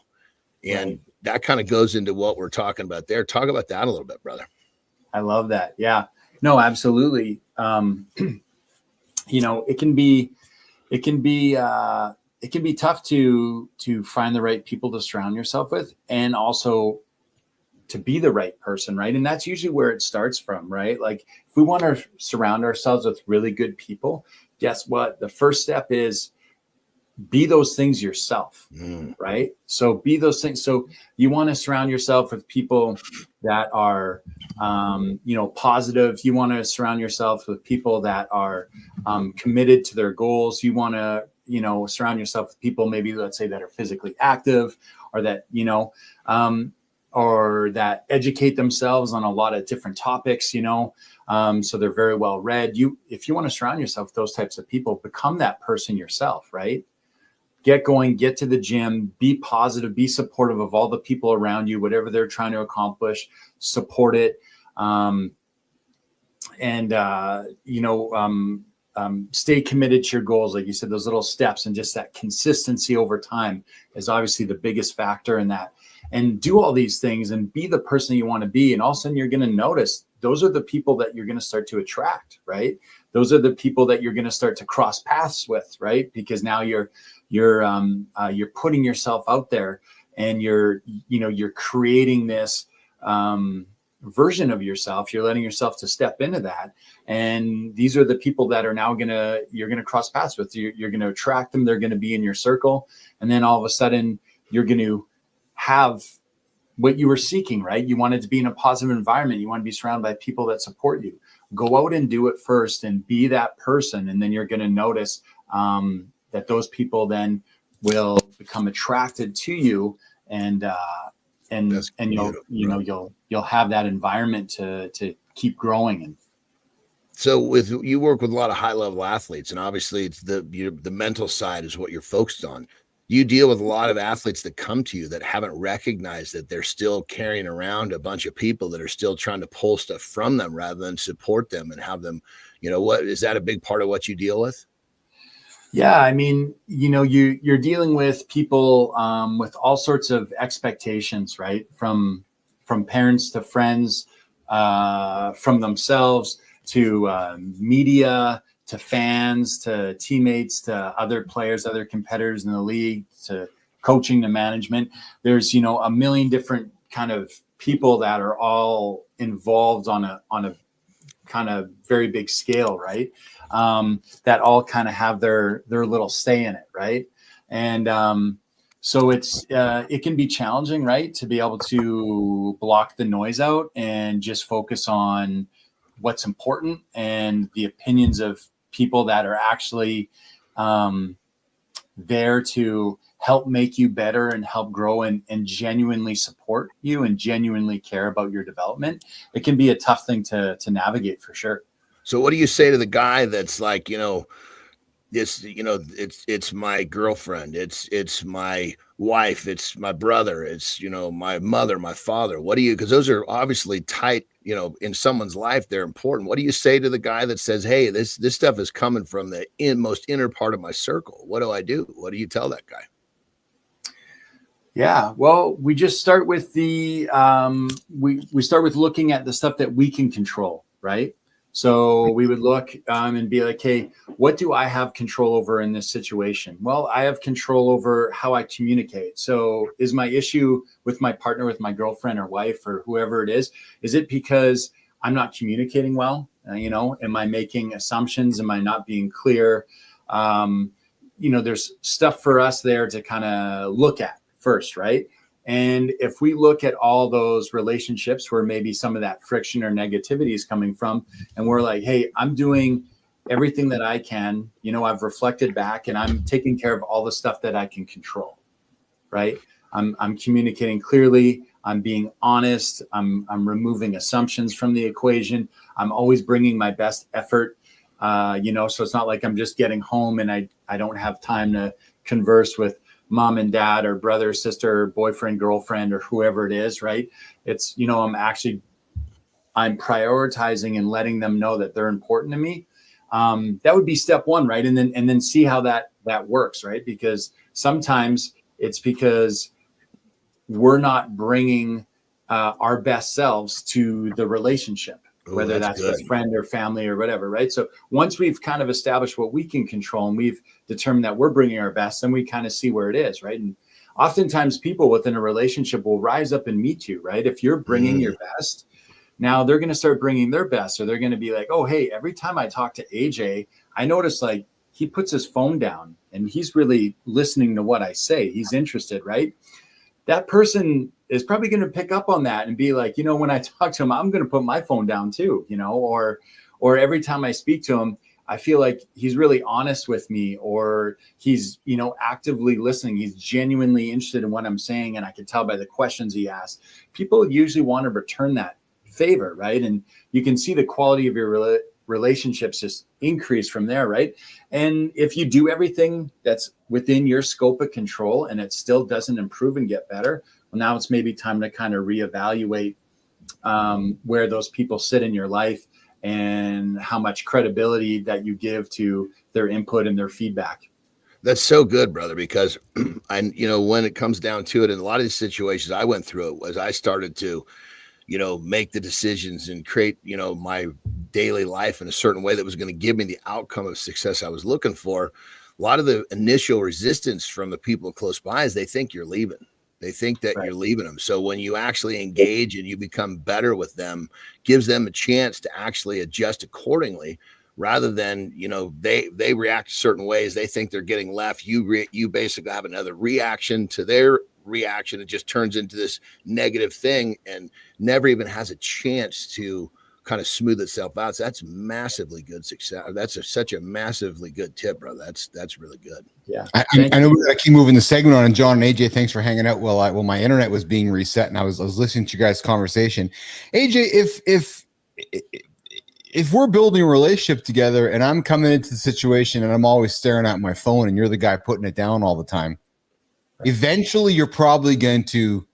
And that kind of goes into what we're talking about there. Talk about that a little bit, brother. I love that. Yeah, no, absolutely. It can be tough to find the right people to surround yourself with, and also to be the right person. Right. And that's usually where it starts from, right? Like, if we want to surround ourselves with really good people, guess what? The first step is be those things yourself, right? So be those things. So you want to surround yourself with people that are, positive. You want to surround yourself with people that are committed to their goals. You want to, surround yourself with people, maybe let's say, that are physically active, or that, or that educate themselves on a lot of different topics, so they're very well read. If you want to surround yourself with those types of people, become that person yourself, right? Get going, get to the gym, be positive, be supportive of all the people around you, whatever they're trying to accomplish, support it. Stay committed to your goals. Like you said, those little steps and just that consistency over time is obviously the biggest factor in that. And do all these things and be the person you want to be. And all of a sudden you're going to notice those are the people that you're going to start to attract, right? Those are the people that you're going to start to cross paths with, right? Because now you're putting yourself out there, and you're creating this version of yourself. You're letting yourself to step into that. And these are the people that are now you're going to cross paths with. You're going to attract them. They're going to be in your circle. And then all of a sudden you're going to have what you were seeking, right? You wanted to be in a positive environment. You want to be surrounded by people that support you. Go out and do it first and be that person. And then you're going to notice that those people then will become attracted to you, and you'll have that environment to keep growing in. So you work with a lot of high level athletes, and obviously it's the mental side is what you're focused on. You deal with a lot of athletes that come to you that haven't recognized that they're still carrying around a bunch of people that are still trying to pull stuff from them rather than support them and have them, what is that a big part of what you deal with? Yeah, I mean, you're dealing with people with all sorts of expectations, right? From parents to friends, from themselves to media, to fans, to teammates, to other players, other competitors in the league, to coaching, to management. There's, a million different kind of people that are all involved on a kind of very big scale, right? That all kind of have their little say in it, right? And so it can be challenging, right, to be able to block the noise out and just focus on what's important and the opinions of people that are actually there to help make you better and help grow and genuinely support you and genuinely care about your development. It can be a tough thing to navigate, for sure. So what do you say to the guy that's like, it's my girlfriend, it's my wife, it's my brother, it's, my mother, my father. Because those are obviously tight, in someone's life, they're important. What do you say to the guy that says, hey, this stuff is coming from the most inner part of my circle? What do I do? What do you tell that guy? Yeah, well, we just start with we start with looking at the stuff that we can control, right? So we would look and be like, hey, what do I have control over in this situation? Well, I have control over how I communicate. So is my issue with my partner, with my girlfriend or wife or whoever it is it because I'm not communicating well? Am I making assumptions? Am I not being clear? There's stuff for us there to kind of look at first, right? And if we look at all those relationships where maybe some of that friction or negativity is coming from, and we're like, hey, I'm doing everything that I can, I've reflected back and I'm taking care of all the stuff that I can control, right? I'm communicating clearly. I'm being honest. I'm removing assumptions from the equation. I'm always bringing my best effort, so it's not like I'm just getting home and I don't have time to converse with mom and dad or brother, sister, boyfriend, girlfriend, or whoever it is, right? It's, I'm prioritizing and letting them know that they're important to me. That would be step one, right? And then see how that works, right? Because sometimes it's because we're not bringing our best selves to the relationship, whether that's with friend or family or whatever, right? So once we've kind of established what we can control and we've determined that we're bringing our best, then we kind of see where it is, right? And oftentimes people within a relationship will rise up and meet you, right? If you're bringing your best, now they're going to start bringing their best. So they're going to be like, oh, hey, every time I talk to AJ, I notice like he puts his phone down and he's really listening to what I say. He's interested, right? That person is probably going to pick up on that and be like, when I talk to him, I'm going to put my phone down too, or every time I speak to him, I feel like he's really honest with me, or he's, actively listening. He's genuinely interested in what I'm saying. And I can tell by the questions he asks. People usually want to return that favor, right? And you can see the quality of your relationships just increase from there, right? And if you do everything that's within your scope of control and it still doesn't improve and get better, well, now it's maybe time to kind of reevaluate where those people sit in your life and how much credibility that you give to their input and their feedback. That's so good, brother, because when it comes down to it, in a lot of these situations I went through, it was I started to make the decisions and create, my daily life in a certain way that was going to give me the outcome of success I was looking for. A lot of the initial resistance from the people close by is they think you're leaving. They think that you're leaving them. So when you actually engage and you become better with them, gives them a chance to actually adjust accordingly, rather than, they react certain ways. They think they're getting left. You basically have another reaction to their reaction. It just turns into this negative thing and never even has a chance to kind of smooth itself out. So that's massively good success. That's such a massively good tip, bro. That's really good. Yeah. I know we got to keep moving the segment on, and John and AJ, thanks for hanging out while my internet was being reset and I was listening to you guys' conversation. AJ, if we're building a relationship together and I'm coming into the situation and I'm always staring at my phone and you're the guy putting it down all the time, eventually you're probably going to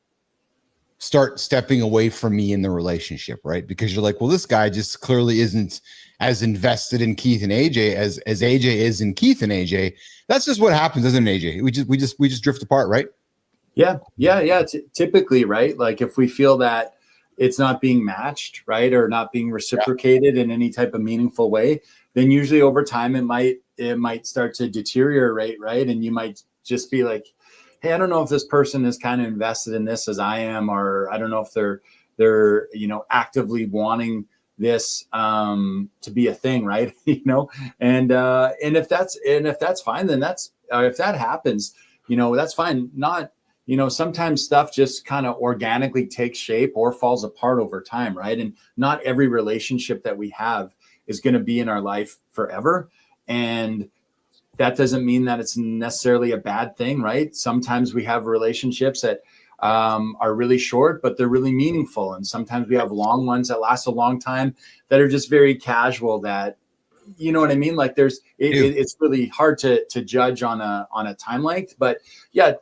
start stepping away from me in the relationship, right? Because you're like, well, this guy just clearly isn't as invested in Keith and AJ as AJ is in Keith and AJ. That's just what happens, isn't it, AJ? We just drift apart, right? Yeah. Typically, right? Like if we feel that it's not being matched, right, or not being reciprocated in any type of meaningful way, then usually over time it might start to deteriorate, right? And you might just be like, hey, I don't know if this person is kind of invested in this as I am, or I don't know if they're actively wanting this to be a thing, right? And if that's fine, then if that happens, that's fine. Not, sometimes stuff just kind of organically takes shape or falls apart over time, right? And not every relationship that we have is going to be in our life forever. And that doesn't mean that it's necessarily a bad thing, right? Sometimes we have relationships that are really short, but they're really meaningful. And sometimes we have long ones that last a long time that are just very casual, that, you know what I mean? Like it's really hard to judge on a time length, but yeah,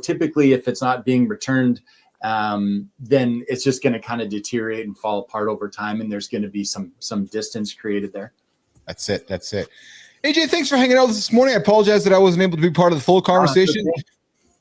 typically if it's not being returned, then it's just going to kind of deteriorate and fall apart over time. And there's going to be some distance created there. That's it. AJ, thanks for hanging out with us this morning. I apologize that I wasn't able to be part of the full conversation.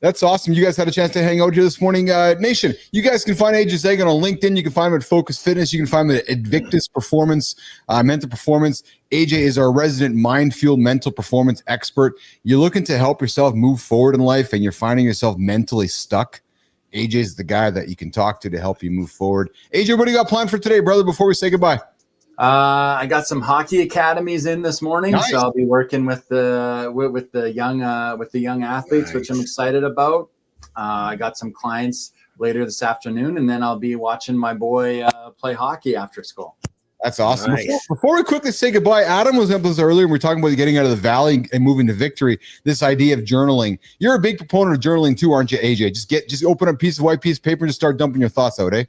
That's awesome. You guys had a chance to hang out here this morning. Nation, you guys can find AJ Zeglin on LinkedIn. You can find him at Focus Fitness. You can find him at Invictus Performance, Mental Performance. AJ is our resident Mind Fuel mental performance expert. You're looking to help yourself move forward in life and you're finding yourself mentally stuck. AJ is the guy that you can talk to help you move forward. AJ, what do you got planned for today, brother, before we say goodbye? I got some hockey academies in this morning, nice. So I'll be working with the young athletes, nice. Which I'm excited about. I got some clients later this afternoon, and then I'll be watching my boy play hockey after school. That's awesome. Nice. Before we quickly say goodbye, Adam was up with us earlier, and we were talking about getting out of the valley and moving to victory. This idea of journaling. You're a big proponent of journaling too, aren't you, AJ? Just open a white piece of paper and just start dumping your thoughts out, eh?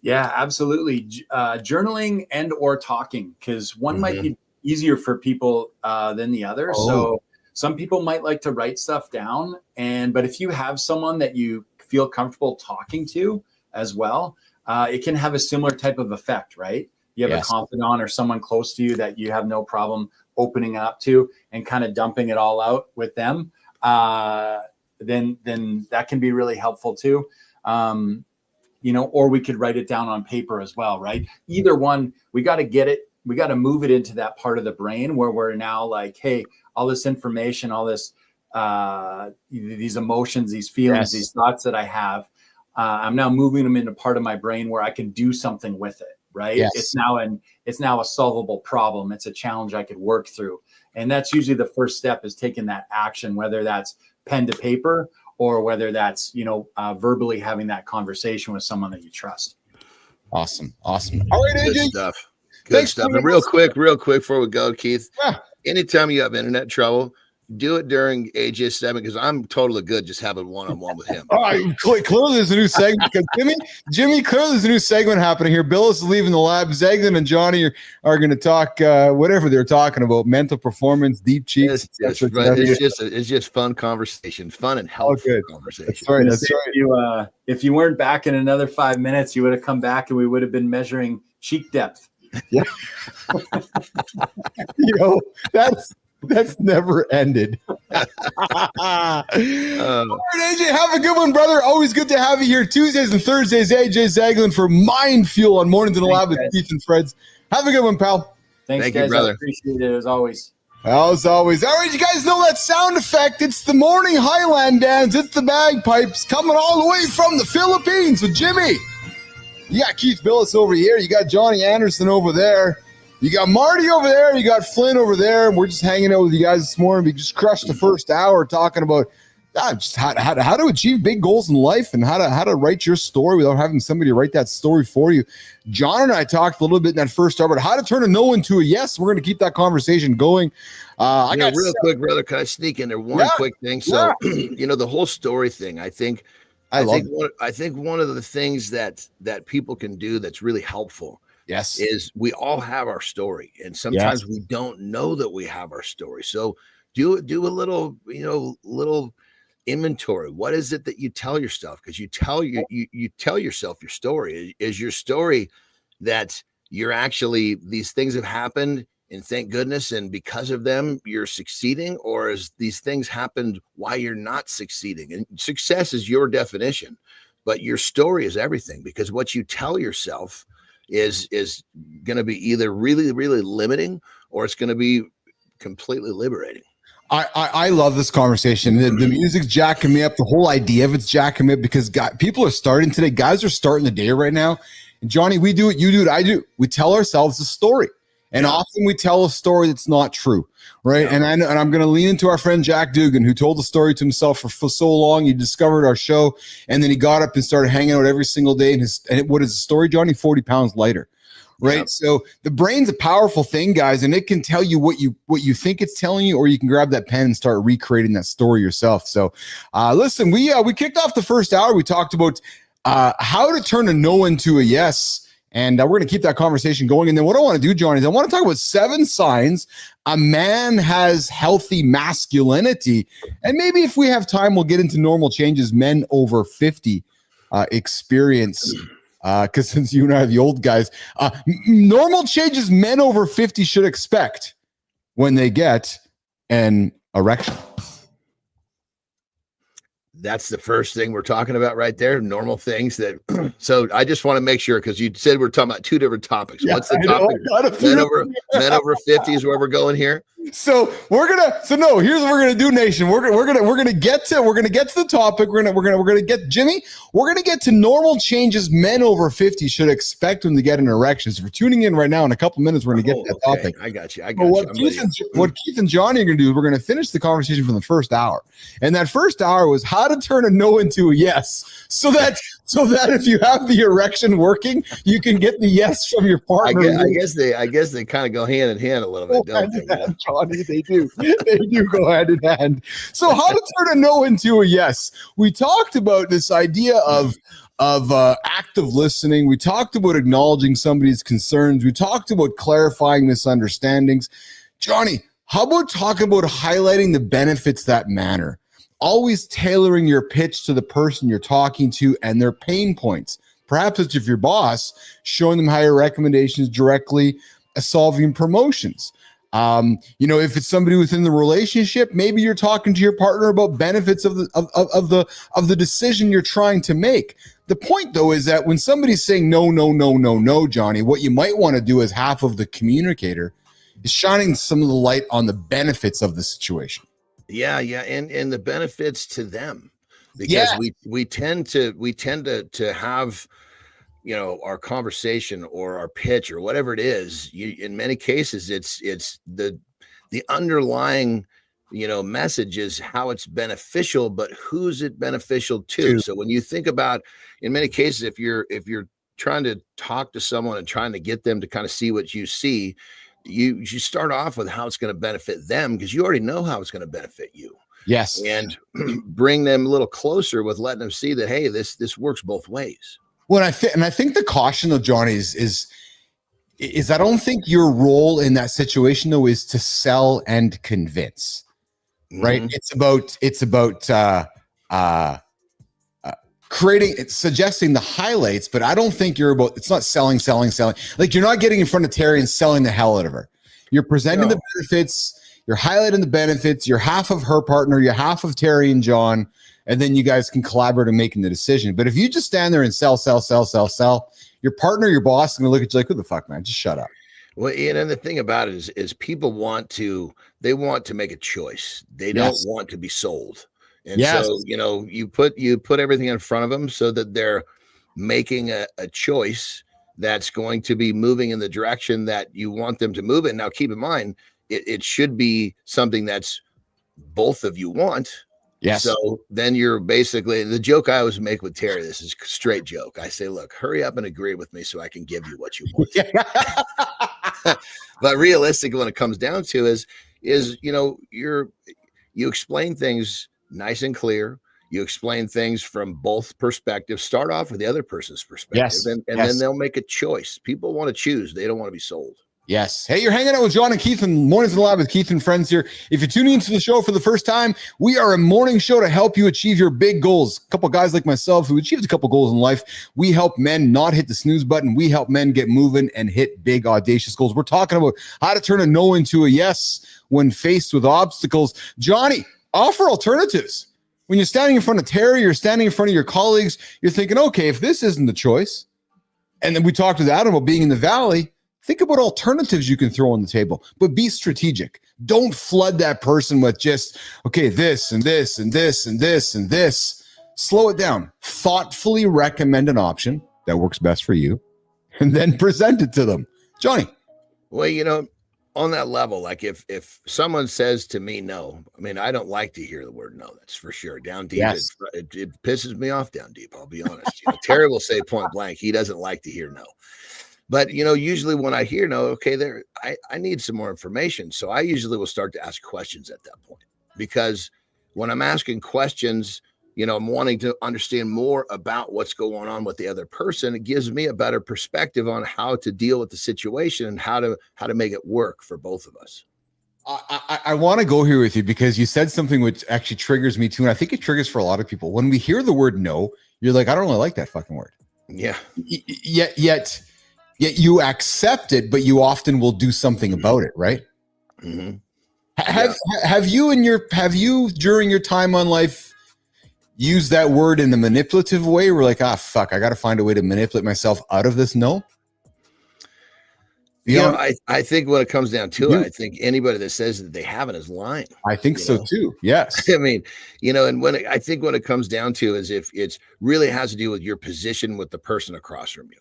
Yeah, absolutely. Journaling and or talking, because one might be easier for people than the other. Oh. So some people might like to write stuff down, but if you have someone that you feel comfortable talking to as well, it can have a similar type of effect, right? You have a confidant or someone close to you that you have no problem opening up to and kind of dumping it all out with them. Then that can be really helpful too. Or we could write it down on paper as well, right? Either one, we got to move it into that part of the brain where we're now like, hey, all this information, all this, these emotions, these feelings, these thoughts that I have, I'm now moving them into part of my brain where I can do something with it, right? Yes. It's now a solvable problem. It's a challenge I could work through. And that's usually the first step, is taking that action, whether that's pen to paper or whether that's, verbally having that conversation with someone that you trust. Awesome. All right, AJ. Good stuff. Good stuff. And real quick before we go, Keith, anytime you have internet trouble, do it during AJ's segment, because I'm totally good just having one-on-one with him. All right, clearly there's a new segment. Because Jimmy, clearly there's a new segment happening here. Bilous is leaving the lab. Zeglin and Johnny are going to talk whatever they're talking about, mental performance, deep cheeks. It's just fun conversation, fun and helpful conversation. That's right. If you weren't back in another 5 minutes, you would have come back and we would have been measuring cheek depth. Yeah. That's never ended. All right, AJ, have a good one, brother. Always good to have you here. Tuesdays and Thursdays, AJ Zeglin for Mind Fuel on Mornings in the Lab with Keith and Freds. Have a good one, pal. Thank guys. You, brother. I appreciate it as always. As always. All right, you guys know that sound effect. It's the morning Highland dance. It's the bagpipes coming all the way from the Philippines with Jimmy. You got Keith Bilous over here. You got Johnny Anderson over there. You got Marty over there. You got Flynn over there. And we're just hanging out with you guys this morning. We just crushed the first hour talking about just how to achieve big goals in life and how to write your story without having somebody write that story for you. John and I talked a little bit in that first hour about how to turn a no into a yes. We're going to keep that conversation going. Real quick, brother, can I sneak in there one quick thing? So, the whole story thing, I think one of the things that people can do that's really helpful is we all have our story, and sometimes we don't know that we have our story. So do a little inventory. What is it that you tell yourself? Because you tell yourself your story. Is your story that you're actually, these things have happened and thank goodness, and because of them you're succeeding, or is these things happened why you're not succeeding? And success is your definition, but your story is everything, because what you tell yourself is going to be either really, really limiting, or it's going to be completely liberating. I love this conversation. The music's jacking me up. The whole idea of it's jacking me up, because people are starting today. Guys are starting the day right now. And Johnny, we do it. You do it. I do. We tell ourselves a story. And often we tell a story that's not true, right? Yeah. And I'm going to lean into our friend Jack Dugan, who told the story to himself for so long. He discovered our show, and then he got up and started hanging out every single day. And what is the story, Johnny? 40 pounds lighter, right? Yeah. So the brain's a powerful thing, guys, and it can tell you what you think it's telling you, or you can grab that pen and start recreating that story yourself. So listen, we kicked off the first hour. We talked about how to turn a no into a yes. And we're going to keep that conversation going. And then what I want to do, Johnny, is I want to talk about 7 signs a man has healthy masculinity. And maybe if we have time, we'll get into normal changes men over 50 experience. Because since you and I are the old guys, normal changes men over 50 should expect when they get an erection. That's the first thing we're talking about right there. Normal things that. So I just want to make sure, because you said we're talking about two different topics. Yeah, what's the topic? Men over 50 is where we're going here. So here's what we're gonna do, Nation. We're gonna get to the topic. We're gonna get Jimmy. We're gonna get to normal changes men over 50 should expect when they get an erection. So if you're tuning in right now, in a couple minutes, we're gonna get to that topic. I got you. What Keith and Johnny are gonna do is we're gonna finish the conversation from the first hour, and that first hour was how to turn a no into a yes, so that if you have the erection working, you can get the yes from your partner. I guess they kind of go hand in hand a little bit, don't they? Johnny, they do go hand in hand. So how to turn a no into a yes. We talked about this idea of active listening. We talked about acknowledging somebody's concerns. We talked about clarifying misunderstandings. Johnny, how about talk about highlighting the benefits that matter? Always tailoring your pitch to the person you're talking to and their pain points. Perhaps it's if your boss, showing them how your recommendations directly solving promotions. If it's somebody within the relationship, maybe you're talking to your partner about benefits of the decision you're trying to make. The point, though, is that when somebody's saying no, Johnny, what you might want to do as half of the communicator is shining some of the light on the benefits of the situation. Yeah, and the benefits to them, because we tend to have, our conversation or our pitch or whatever it is. In many cases, it's the underlying, message is how it's beneficial, but who's it beneficial to? So when you think about, in many cases, if you're trying to talk to someone and trying to get them to kind of see what you see, you start off with how it's going to benefit them, because you already know how it's going to benefit you. Yes. And bring them a little closer with letting them see that, hey, this works both ways. Well, I think the caution of Johnny is I don't think your role in that situation, though, is to sell and convince, right? Mm-hmm. It's about suggesting the highlights, but I don't think it's not selling. Like, you're not getting in front of Terry and selling the hell out of her. You're presenting the benefits, you're highlighting the benefits, you're half of her partner, you're half of Terry and John, and then you guys can collaborate in making the decision. But if you just stand there and sell, your partner, your boss, is going to look at you like, who the fuck, man? Just shut up. Well, and the thing about it is people want to make a choice. They don't want to be sold. And so, you put everything in front of them so that they're making a choice that's going to be moving in the direction that you want them to move in. Now, keep in mind, it should be something that's both of you want. Yes. So then you're basically, the joke I always make with Terry, this is a straight joke. I say, look, hurry up and agree with me so I can give you what you want. But realistically, when it comes down to is you explain things nice and clear. You explain things from both perspectives. Start off with the other person's perspective, and then they'll make a choice. People want to choose. They don't want to be sold. Yes. Hey, you're hanging out with John and Keith and Mornings in the Lab with Keith and Friends here. If you're tuning into the show for the first time, we are a morning show to help you achieve your big goals. A couple guys like myself who achieved a couple goals in life. We help men not hit the snooze button. We help men get moving and hit big, audacious goals. We're talking about how to turn a no into a yes when faced with obstacles. Johnny, offer alternatives. When you're standing in front of Terry, you're standing in front of your colleagues, you're thinking, okay, if this isn't the choice, and then we talked with Adam about being in the valley, think about alternatives you can throw on the table, but be strategic. Don't flood that person with just, okay, this and this and this and this and this. Slow it down. Thoughtfully recommend an option that works best for you, and then present it to them. Johnny. Well, on that level, like if someone says to me no, I mean, I don't like to hear the word no. That's for sure. Down deep, yes. it pisses me off down deep. I'll be honest. Terry will say point blank, he doesn't like to hear no. But, usually when I hear no, okay, I need some more information. So I usually will start to ask questions at that point, because when I'm asking questions, I'm wanting to understand more about what's going on with the other person. It gives me a better perspective on how to deal with the situation and how to make it work for both of us. I want to go here with you because you said something which actually triggers me too. And I think it triggers for a lot of people. When we hear the word no, you're like, I don't really like that fucking word. Yeah. Yet you accept it, but you often will do something about it, right? Mm-hmm. Have you during your time on life use that word in a manipulative way? We're like, fuck, I got to find a way to manipulate myself out of this. No. I think when it comes down to it, I think anybody that says that they haven't is lying. I think so too. Yes. I mean, and I think when it comes down to is if it's really has to do with your position with the person across from you.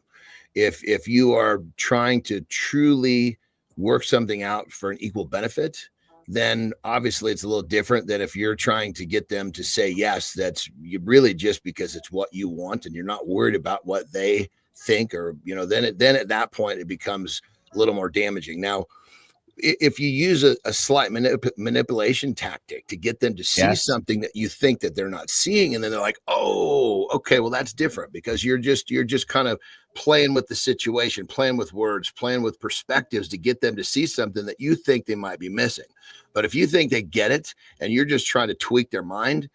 If you are trying to truly work something out for an equal benefit, then obviously it's a little different than if you're trying to get them to say yes. That's you really just because it's what you want and you're not worried about what they think, or then at that point it becomes a little more damaging. Now, if you use a slight manipulation tactic to get them to see something that you think that they're not seeing, and then they're like, oh, okay, well, that's different, because you're just kind of playing with the situation, playing with words, playing with perspectives to get them to see something that you think they might be missing. But if you think they get it and you're just trying to tweak their mind,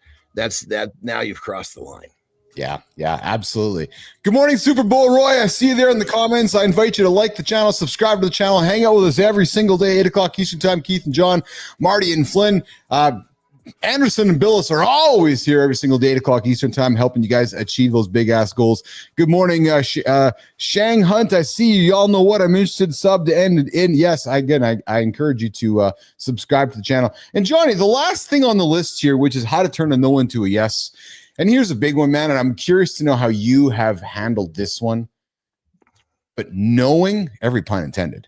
now you've crossed the line. Yeah, absolutely. Good morning, Super Bowl Roy. I see you there in the comments. I invite you to like the channel, subscribe to the channel, hang out with us every single day, 8 o'clock Eastern time. Keith and John, Marty and Flynn, Anderson and Bilous are always here every single day, 8 o'clock Eastern time, helping you guys achieve those big ass goals. Good morning, Shang Hunt. I see you. Y'all know what I'm interested. Sub to end in. Yes, I encourage you to subscribe to the channel. And Johnny, the last thing on the list here, which is how to turn a no into a yes. And here's a big one, man, and I'm curious to know how you have handled this one. But knowing, every pun intended,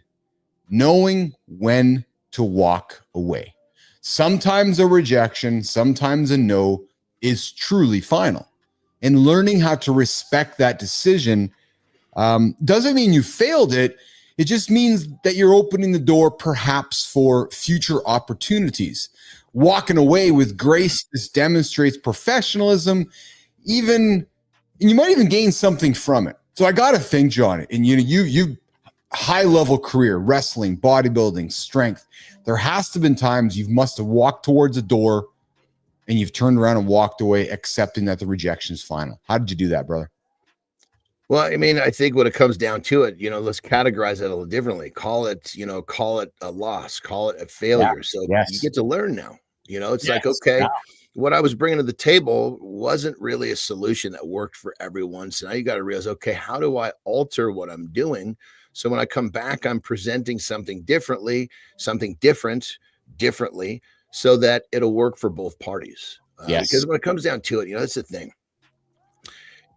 knowing when to walk away. Sometimes a rejection, sometimes a no is truly final. And learning how to respect that decision doesn't mean you failed it. It just means that you're opening the door perhaps for future opportunities. Walking away with grace, this demonstrates professionalism, and you might even gain something from it. So I got to think, John, and you high level career, wrestling, bodybuilding, strength. There has to have been times you must have walked towards a door and you've turned around and walked away, accepting that the rejection is final. How did you do that, brother? Well, I mean, I think when it comes down to it, let's categorize it a little differently. Call it a loss, call it a failure. So you get to learn now. It's like, okay, what I was bringing to the table wasn't really a solution that worked for everyone. So now you got to realize, okay, how do I alter what I'm doing? So when I come back, I'm presenting something differently, differently, so that it'll work for both parties. Because when it comes down to it, that's the thing.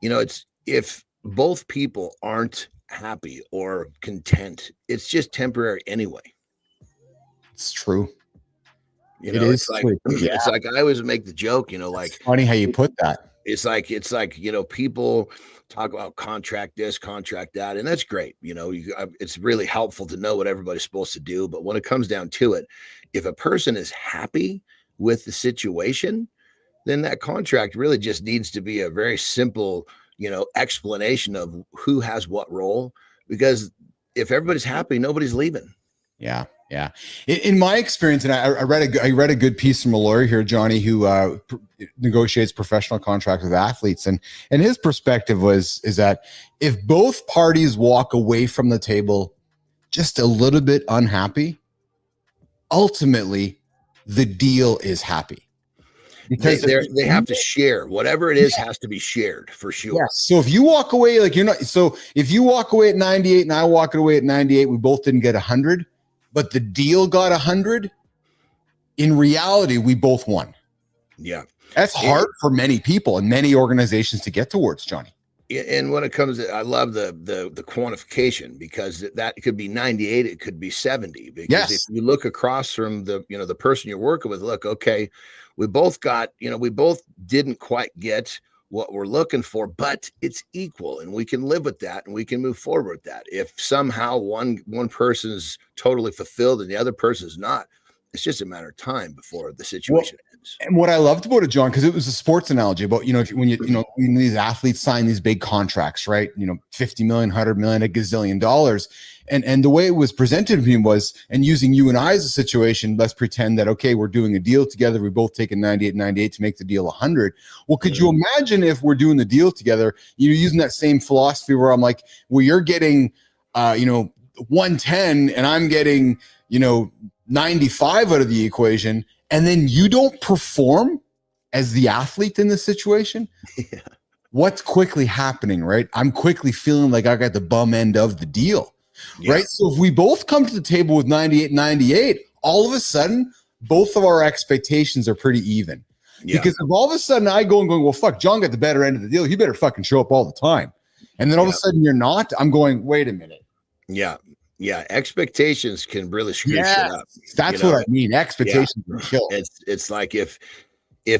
It's if both people aren't happy or content, it's just temporary anyway. It's true. It's like I always make the joke, like it's funny how you put that. It's like people talk about contract this, contract that, and that's great. It's really helpful to know what everybody's supposed to do. But when it comes down to it, if a person is happy with the situation, then that contract really just needs to be a very simple, explanation of who has what role. Because if everybody's happy, nobody's leaving. Yeah. In my experience, and I read a good piece from a lawyer here, Johnny, who negotiates professional contracts with athletes, and his perspective is that if both parties walk away from the table just a little bit unhappy, ultimately the deal is happy. Because they have to share whatever it is, has to be shared for sure. Yeah. So if you walk away if you walk away at 98 and I walk away at 98, we both didn't get 100, but the deal got 100. In reality, we both won. Yeah. That's hard for many people and many organizations to get towards, Johnny. And when it comes to, I love the quantification, because that could be 98, it could be 70. Because if you look across from the person you're working with, look, okay, we both didn't quite get what we're looking for, but it's equal, and we can live with that, and we can move forward with that. If somehow one person is totally fulfilled and the other person is not, it's just a matter of time before the situation ends. And what I loved about it, John, because it was a sports analogy about, when these athletes sign these big contracts, right? 50 million, 100 million, a gazillion dollars. And the way it was presented to me was, and using you and I as a situation, let's pretend that, okay, we're doing a deal together. We both take a 98 to make the deal 100. Well, could you imagine if we're doing the deal together, using that same philosophy where I'm like, well, you're getting, 110 and I'm getting, 95 out of the equation, and then you don't perform as the athlete in this situation, what's quickly happening, right? I'm quickly feeling like I got the bum end of the deal, right? So if we both come to the table with 98, all of a sudden, both of our expectations are pretty even. Because if all of a sudden I go and going, well, fuck, John got the better end of the deal. He better fucking show up all the time. And then all of a sudden you're not, I'm going, wait a minute. Yeah. Expectations can really screw shit up. That's what I mean. Expectations are kill. It's like if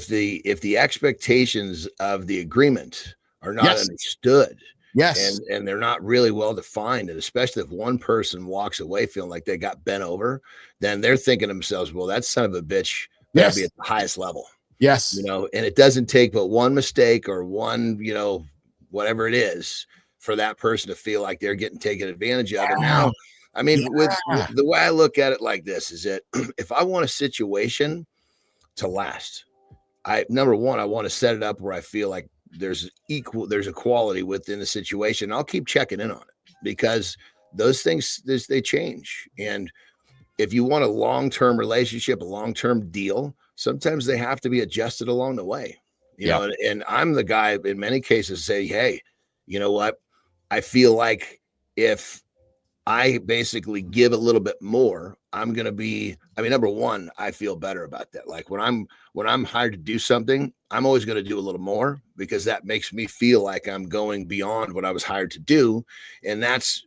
the expectations of the agreement are not understood, and they're not really well defined, and especially if one person walks away feeling like they got bent over, then they're thinking to themselves, well, that son of a bitch better be at the highest level. And it doesn't take but one mistake or one, whatever it is for that person to feel like they're getting taken advantage of. And now, I mean, with the way I look at it like this is that if I want a situation to last, number one, I want to set it up where I feel like there's equality within the situation. I'll keep checking in on it because those things, they change. And if you want a long-term relationship, a long-term deal, sometimes they have to be adjusted along the way, you know, and I'm the guy in many cases say, hey, you know what? I feel like if I basically give a little bit more, I'm going to be, number one, I feel better about that. Like when I'm hired to do something, I'm always going to do a little more because that makes me feel like I'm going beyond what I was hired to do. And that's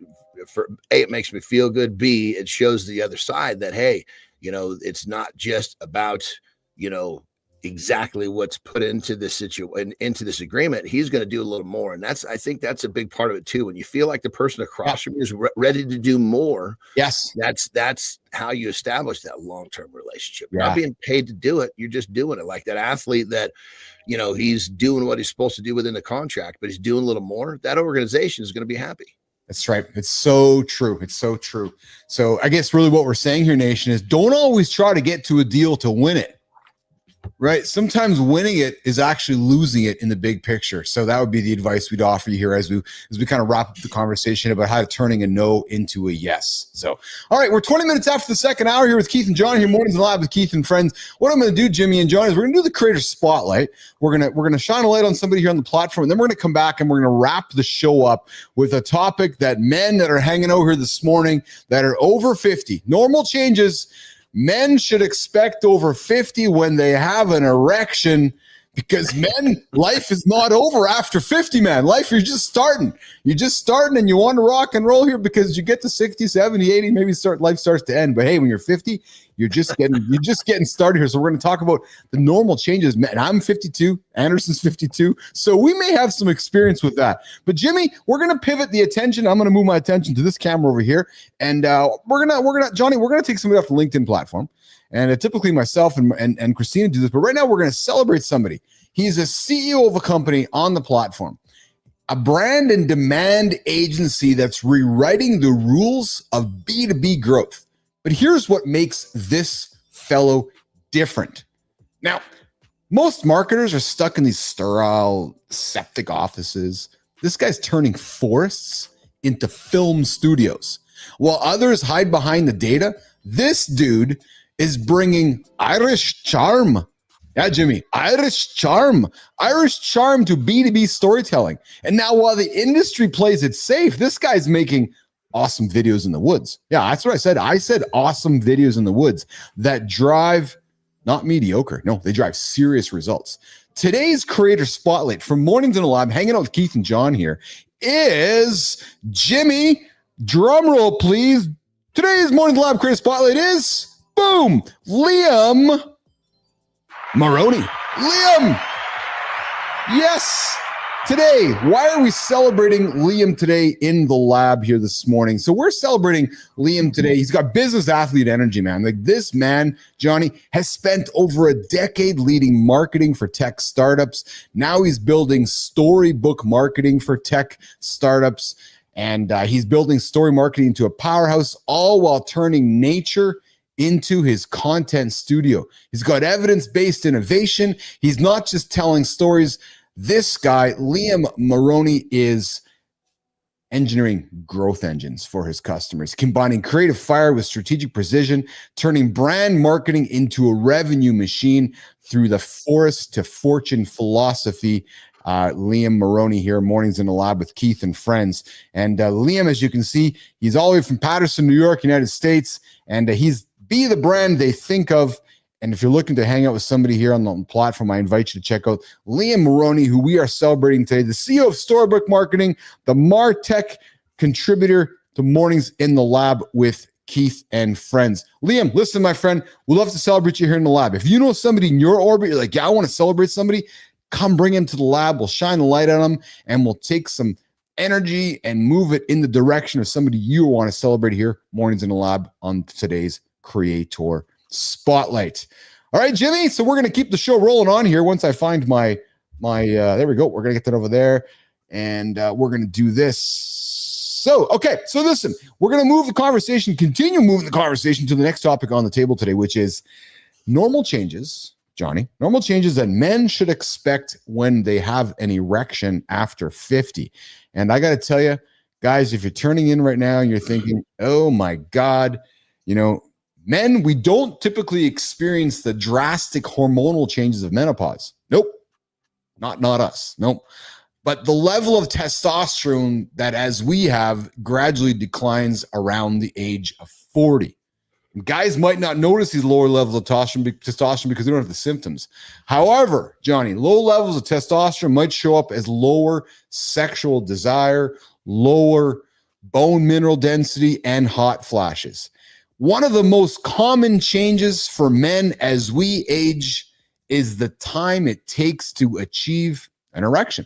for A, it makes me feel good. B, it shows the other side that, hey, it's not just about, exactly what's put into this situation, into this agreement. He's going to do a little more. And I think that's a big part of it too. When you feel like the person across from you is ready to do more. That's how you establish that long-term relationship. You're not being paid to do it. You're just doing it. Like that athlete that, he's doing what he's supposed to do within the contract, but he's doing a little more. That organization is going to be happy. That's right. It's so true. It's so true. So I guess really what we're saying here, Nation, is don't always try to get to a deal to win it. Right. Sometimes winning it is actually losing it in the big picture. So that would be the advice we'd offer you here as we kind of wrap up the conversation about how to turning a no into a yes. So, all right, we're 20 minutes after the second hour here with Keith and John here, Mornings in the Lab with Keith and Friends. What I'm going to do, Jimmy and John, is we're going to do the creator spotlight. We're going to shine a light on somebody here on the platform, and then we're going to come back and we're going to wrap the show up with a topic that men that are hanging over here this morning that are over 50, normal changes. Men should expect over 50 when they have an erection, because men, life is not over after 50, man. Life, you're just starting. You're just starting and you want to rock and roll here because you get to 60, 70, 80, maybe life starts to end. But hey, when you're 50, you're just getting started here. So we're going to talk about the normal changes. Man, I'm 52, Anderson's 52. So we may have some experience with that. But Jimmy, we're going to pivot the attention. I'm going to move my attention to this camera over here. And we're going to take somebody off the LinkedIn platform. And typically myself and Christina do this, but right now we're going to celebrate somebody. He's a CEO of a company on the platform, a brand and demand agency that's rewriting the rules of B2B growth. But here's what makes this fellow different. Now, most marketers are stuck in these sterile, septic offices. This guy's turning forests into film studios. While others hide behind the data, this dude is bringing Irish charm. Yeah, Jimmy, Irish charm to B2B storytelling. And now while the industry plays it safe, this guy's making awesome videos in the woods. Yeah, that's what I said. I said awesome videos in the woods that drive not mediocre. No, they drive serious results. Today's creator spotlight from Mornings in the Lab, hanging out with Keith and John here, is Jimmy. Drum roll, please. Today's Mornings in the Lab creator spotlight is, boom, Liam Moroney. Liam. Yes. Today, why are we celebrating Liam today in the lab here this morning? So we're celebrating Liam today. He's got business athlete energy, man. Like this man, Johnny, has spent over a decade leading marketing for tech startups. Now he's building Storybook Marketing for tech startups. And he's building story marketing into a powerhouse, all while turning nature into his content studio. He's got evidence-based innovation. He's not just telling stories. This guy, Liam Moroney, is engineering growth engines for his customers, combining creative fire with strategic precision, turning brand marketing into a revenue machine through the forest to fortune philosophy. Liam Moroney here, Mornings in the Lab with Keith and friends. And Liam, as you can see, he's all the way from Patterson, New York, United States, and he's be the brand they think of. And if you're looking to hang out with somebody here on the platform, I invite you to check out Liam Moroney, who we are celebrating today, the CEO of Storybook Marketing, the MarTech contributor to Mornings in the Lab with Keith and friends. Liam, listen, my friend, we'd love to celebrate you here in the lab. If you know somebody in your orbit, you're like, yeah, I want to celebrate somebody, come bring him to the lab. We'll shine the light on him, and we'll take some energy and move it in the direction of somebody you want to celebrate here, Mornings in the Lab, on today's Creator Spotlight. All right, Jimmy. So we're going to keep the show rolling on here. Once I find my there we go. We're going to get that over there, and we're going to do this. So, okay. So listen, we're going to move the conversation, continue moving the conversation to the next topic on the table today, which is normal changes, Johnny, normal changes that men should expect when they have an erection after 50. And I got to tell you, guys, if you're turning in right now and you're thinking, oh my God, you know, men, we don't typically experience the drastic hormonal changes of menopause. Nope. Not us. Nope. But the level of testosterone that as we have gradually declines around the age of 40. And guys might not notice these lower levels of testosterone because they don't have the symptoms. However, Johnny, low levels of testosterone might show up as lower sexual desire, lower bone mineral density, and hot flashes. One of the most common changes for men as we age is the time it takes to achieve an erection.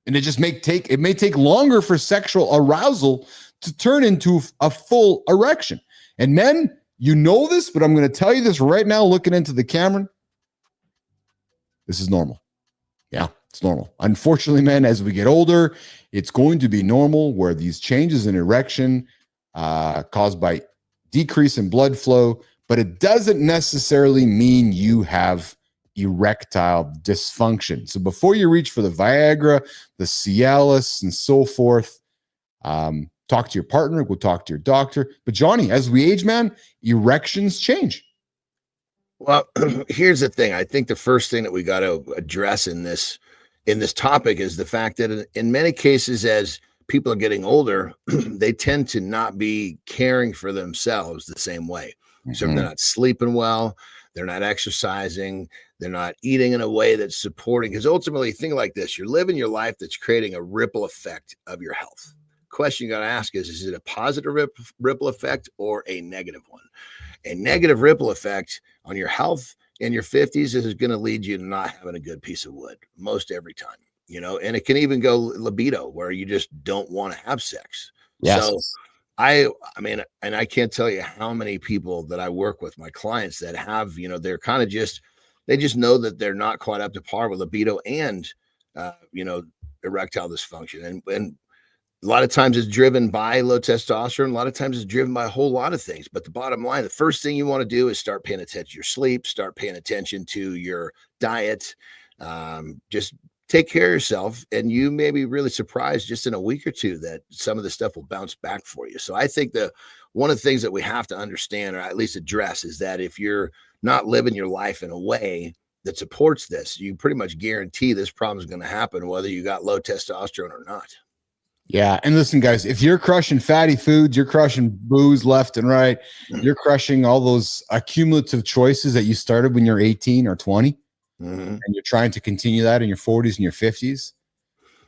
And it may take longer for sexual arousal to turn into a full erection. And men, you know this, but I'm going to tell you this right now, looking into the camera. This is normal. Yeah, it's normal. Unfortunately, men, as we get older, it's going to be normal where these changes in erection caused by decrease in blood flow, but it doesn't necessarily mean you have erectile dysfunction. So before you reach for the Viagra, the Cialis, and so forth, talk to your partner, go talk to your doctor. But Johnny, as we age, man, erections change. Well, here's the thing. I think the first thing that we got to address in this topic is the fact that in many cases, as people are getting older, they tend to not be caring for themselves the same way. Mm-hmm. So they're not sleeping well, they're not exercising, they're not eating in a way that's supporting. Because ultimately, think like this: you're living your life that's creating a ripple effect of your health. Question you got to ask is it a positive ripple effect or a negative one? A negative ripple effect on your health in your 50s is going to lead you to not having a good piece of wood most every time. You know, and it can even go libido, where you just don't want to have sex. Yes. So I mean, and I can't tell you how many people that I work with, my clients, that have, you know, they're kind of they just know that they're not quite up to par with libido and, you know, erectile dysfunction. And a lot of times it's driven by low testosterone. A lot of times it's driven by a whole lot of things. But the bottom line, the first thing you want to do is start paying attention to your sleep, start paying attention to your diet, just take care of yourself, and you may be really surprised just in a week or two that some of the stuff will bounce back for you. So I think one of the things that we have to understand, or at least address, is that if you're not living your life in a way that supports this, you pretty much guarantee this problem is going to happen, whether you got low testosterone or not. Yeah. And listen, guys, if you're crushing fatty foods, you're crushing booze left and right, you're crushing all those accumulative choices that you started when you're 18 or 20. Mm-hmm. And you're trying to continue that in your 40s and your 50s,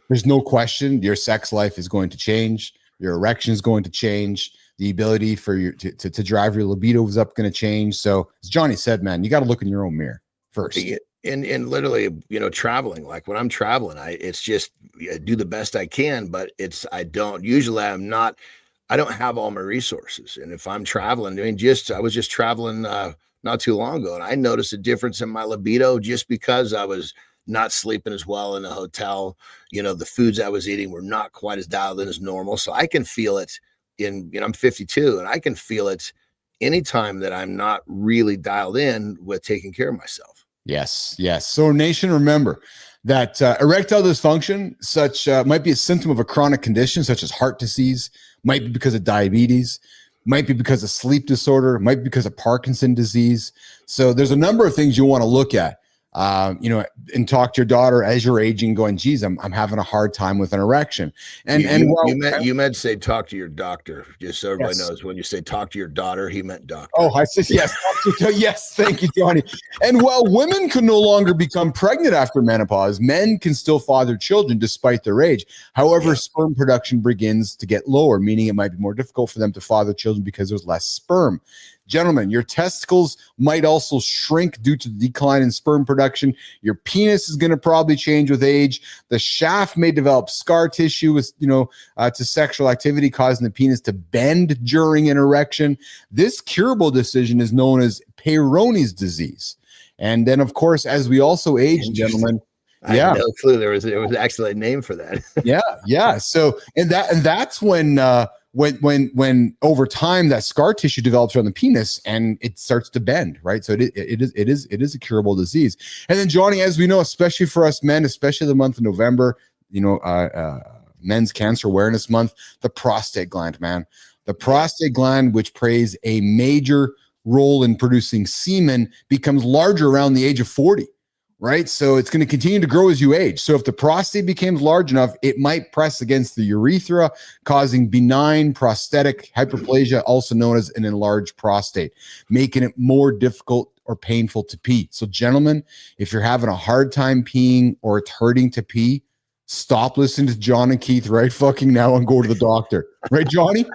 there's no question your sex life is going to change. Your erection is going to change. The ability for you to drive your libido is going to change. So as Johnny said, man, you got to look in your own mirror first. And literally, you know, traveling, like when I'm traveling, I do the best I can, but I don't have all my resources. And if I'm traveling, I was just traveling, not too long ago, and I noticed a difference in my libido just because I was not sleeping as well in a hotel. You know, the foods I was eating were not quite as dialed in as normal. So I can feel it I'm 52, and I can feel it anytime that I'm not really dialed in with taking care of myself. Yes. So nation, remember, that erectile dysfunction might be a symptom of a chronic condition such as heart disease, might be because of diabetes, might be because of sleep disorder, might be because of Parkinson's disease. So there's a number of things you want to look at, and talk to your daughter as you're aging, going, geez, I'm having a hard time with an erection. And you meant to say talk to your doctor, just so everybody knows. When you say talk to your daughter, he meant doctor. Oh, I said yes. Yes, thank you, Johnny. And while women can no longer become pregnant after menopause, men can still father children despite their age. However, sperm production begins to get lower, meaning it might be more difficult for them to father children because there's less sperm. Gentlemen, your testicles might also shrink due to the decline in sperm production. Your penis is going to probably change with age. The shaft may develop scar tissue with, to sexual activity, causing the penis to bend during an erection. This curable decision is known as Peyronie's disease. And then, of course, as we also age, gentlemen, I had no clue there was actually a name for that. Yeah. So, and that's when over time that scar tissue develops around the penis and it starts to bend, right? So it is a curable disease. And then, Johnny, as we know, especially for us men, especially the month of November, Men's Cancer Awareness Month, the prostate gland, man. The prostate gland, which plays a major role in producing semen, becomes larger around the age of 40. Right. So it's going to continue to grow as you age. So if the prostate becomes large enough, it might press against the urethra, causing benign prostatic hyperplasia, also known as an enlarged prostate, making it more difficult or painful to pee. So, gentlemen, if you're having a hard time peeing or it's hurting to pee, stop listening to John and Keith right fucking now and go to the doctor. Right, Johnny?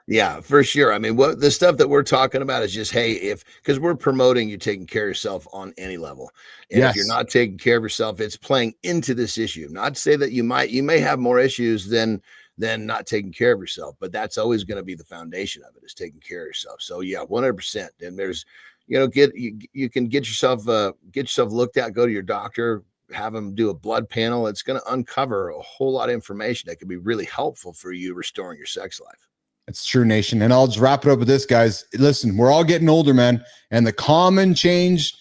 Yeah, for sure. I mean, what the stuff that we're talking about is just, hey, because we're promoting you taking care of yourself on any level. And if you're not taking care of yourself, it's playing into this issue. Not to say that you may have more issues than not taking care of yourself, but that's always going to be the foundation of it, is taking care of yourself. So yeah, 100%. And there's, you can get yourself looked at, go to your doctor, have them do a blood panel. It's going to uncover a whole lot of information that can be really helpful for you restoring your sex life. It's true, nation. And I'll just wrap it up with this, guys. Listen, we're all getting older, man. And the common change,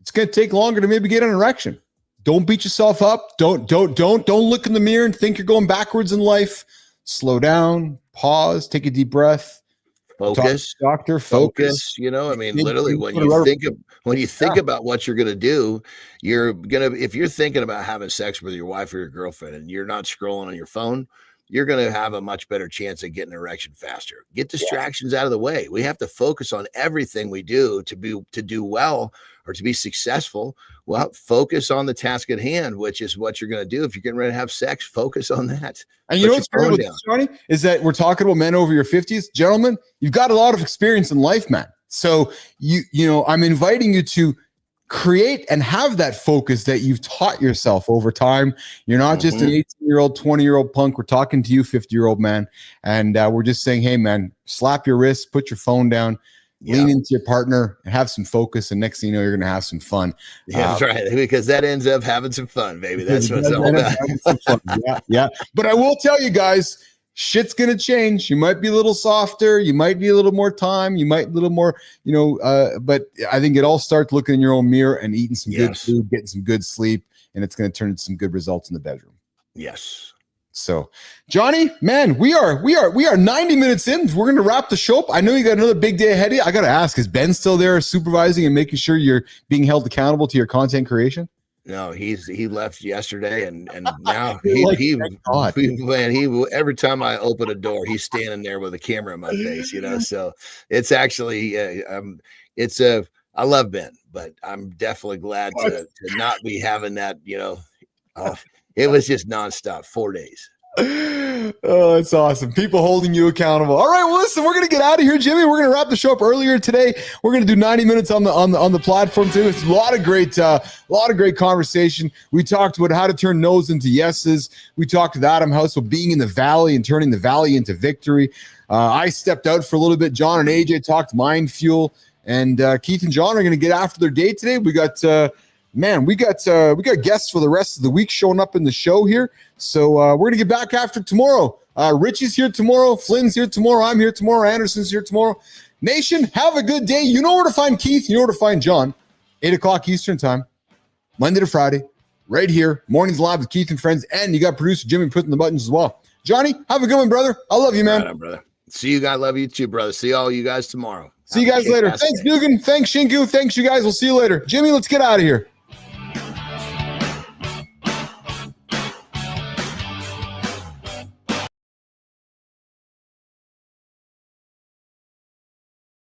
it's going to take longer to maybe get an erection. Don't beat yourself up. Don't look in the mirror and think you're going backwards in life. Slow down, pause, take a deep breath. Focus, doctor, focus. Literally when you think about what you're going to do, if you're thinking about having sex with your wife or your girlfriend and you're not scrolling on your phone, you're going to have a much better chance of getting an erection faster. Get distractions out of the way. We have to focus on everything we do to do well or to be successful. Well, focus on the task at hand, which is what you're going to do. If you're getting ready to have sex, focus on that. And you know what's great with this, Johnny, is that we're talking about men over your 50s. Gentlemen, you've got a lot of experience in life, man. So I'm inviting you to create and have that focus that you've taught yourself over time. You're not just an 18-year-old, 20-year-old punk. We're talking to you, 50-year-old man. And we're just saying, hey, man, slap your wrist, put your phone down, lean into your partner, and have some focus. And next thing you know, you're going to have some fun. Yeah, that's right. Because that ends up having some fun, baby. That's what it's all about. Yeah. But I will tell you guys, shit's going to change. You might be a little softer. You might be a little more time. You might a little more, but I think it all starts looking in your own mirror and eating some good food, getting some good sleep, and it's going to turn into some good results in the bedroom. Yes. So, Johnny, man, we are 90 minutes in. We're going to wrap the show up. I know you got another big day ahead of you. I got to ask, is Ben still there supervising and making sure you're being held accountable to your content creation? No, he left yesterday, and now he every time I open a door, he's standing there with a camera in my face, So it's actually I love Ben, but I'm definitely glad to not be having that. It was just nonstop 4 days. Oh, it's awesome. People holding you accountable. All right, well, listen, we're going to get out of here, Jimmy. We're going to wrap the show up earlier today. We're going to do 90 minutes on the platform too. It's a lot of great conversation. We talked about how to turn no's into yeses. We talked with Adam House about being in the valley and turning the valley into victory. I stepped out for a little bit. John and AJ talked mind fuel, and Keith and John are going to get after their day today. We got guests for the rest of the week showing up in the show here. So we're gonna get back after tomorrow. Richie's here tomorrow. Flynn's here tomorrow. I'm here tomorrow. Anderson's here tomorrow. Nation, have a good day. You know where to find Keith. You know where to find John. 8 o'clock Eastern time, Monday to Friday, right here. Mornings Live with Keith and friends. And you got producer Jimmy putting the buttons as well. Johnny, have a good one, brother. I love you, man. Right on, brother. See you guys. Love you too, brother. See all you guys tomorrow. See you guys later. Thanks, Dugan. Thanks, Shinku. Thanks, you guys. We'll see you later. Jimmy, let's get out of here.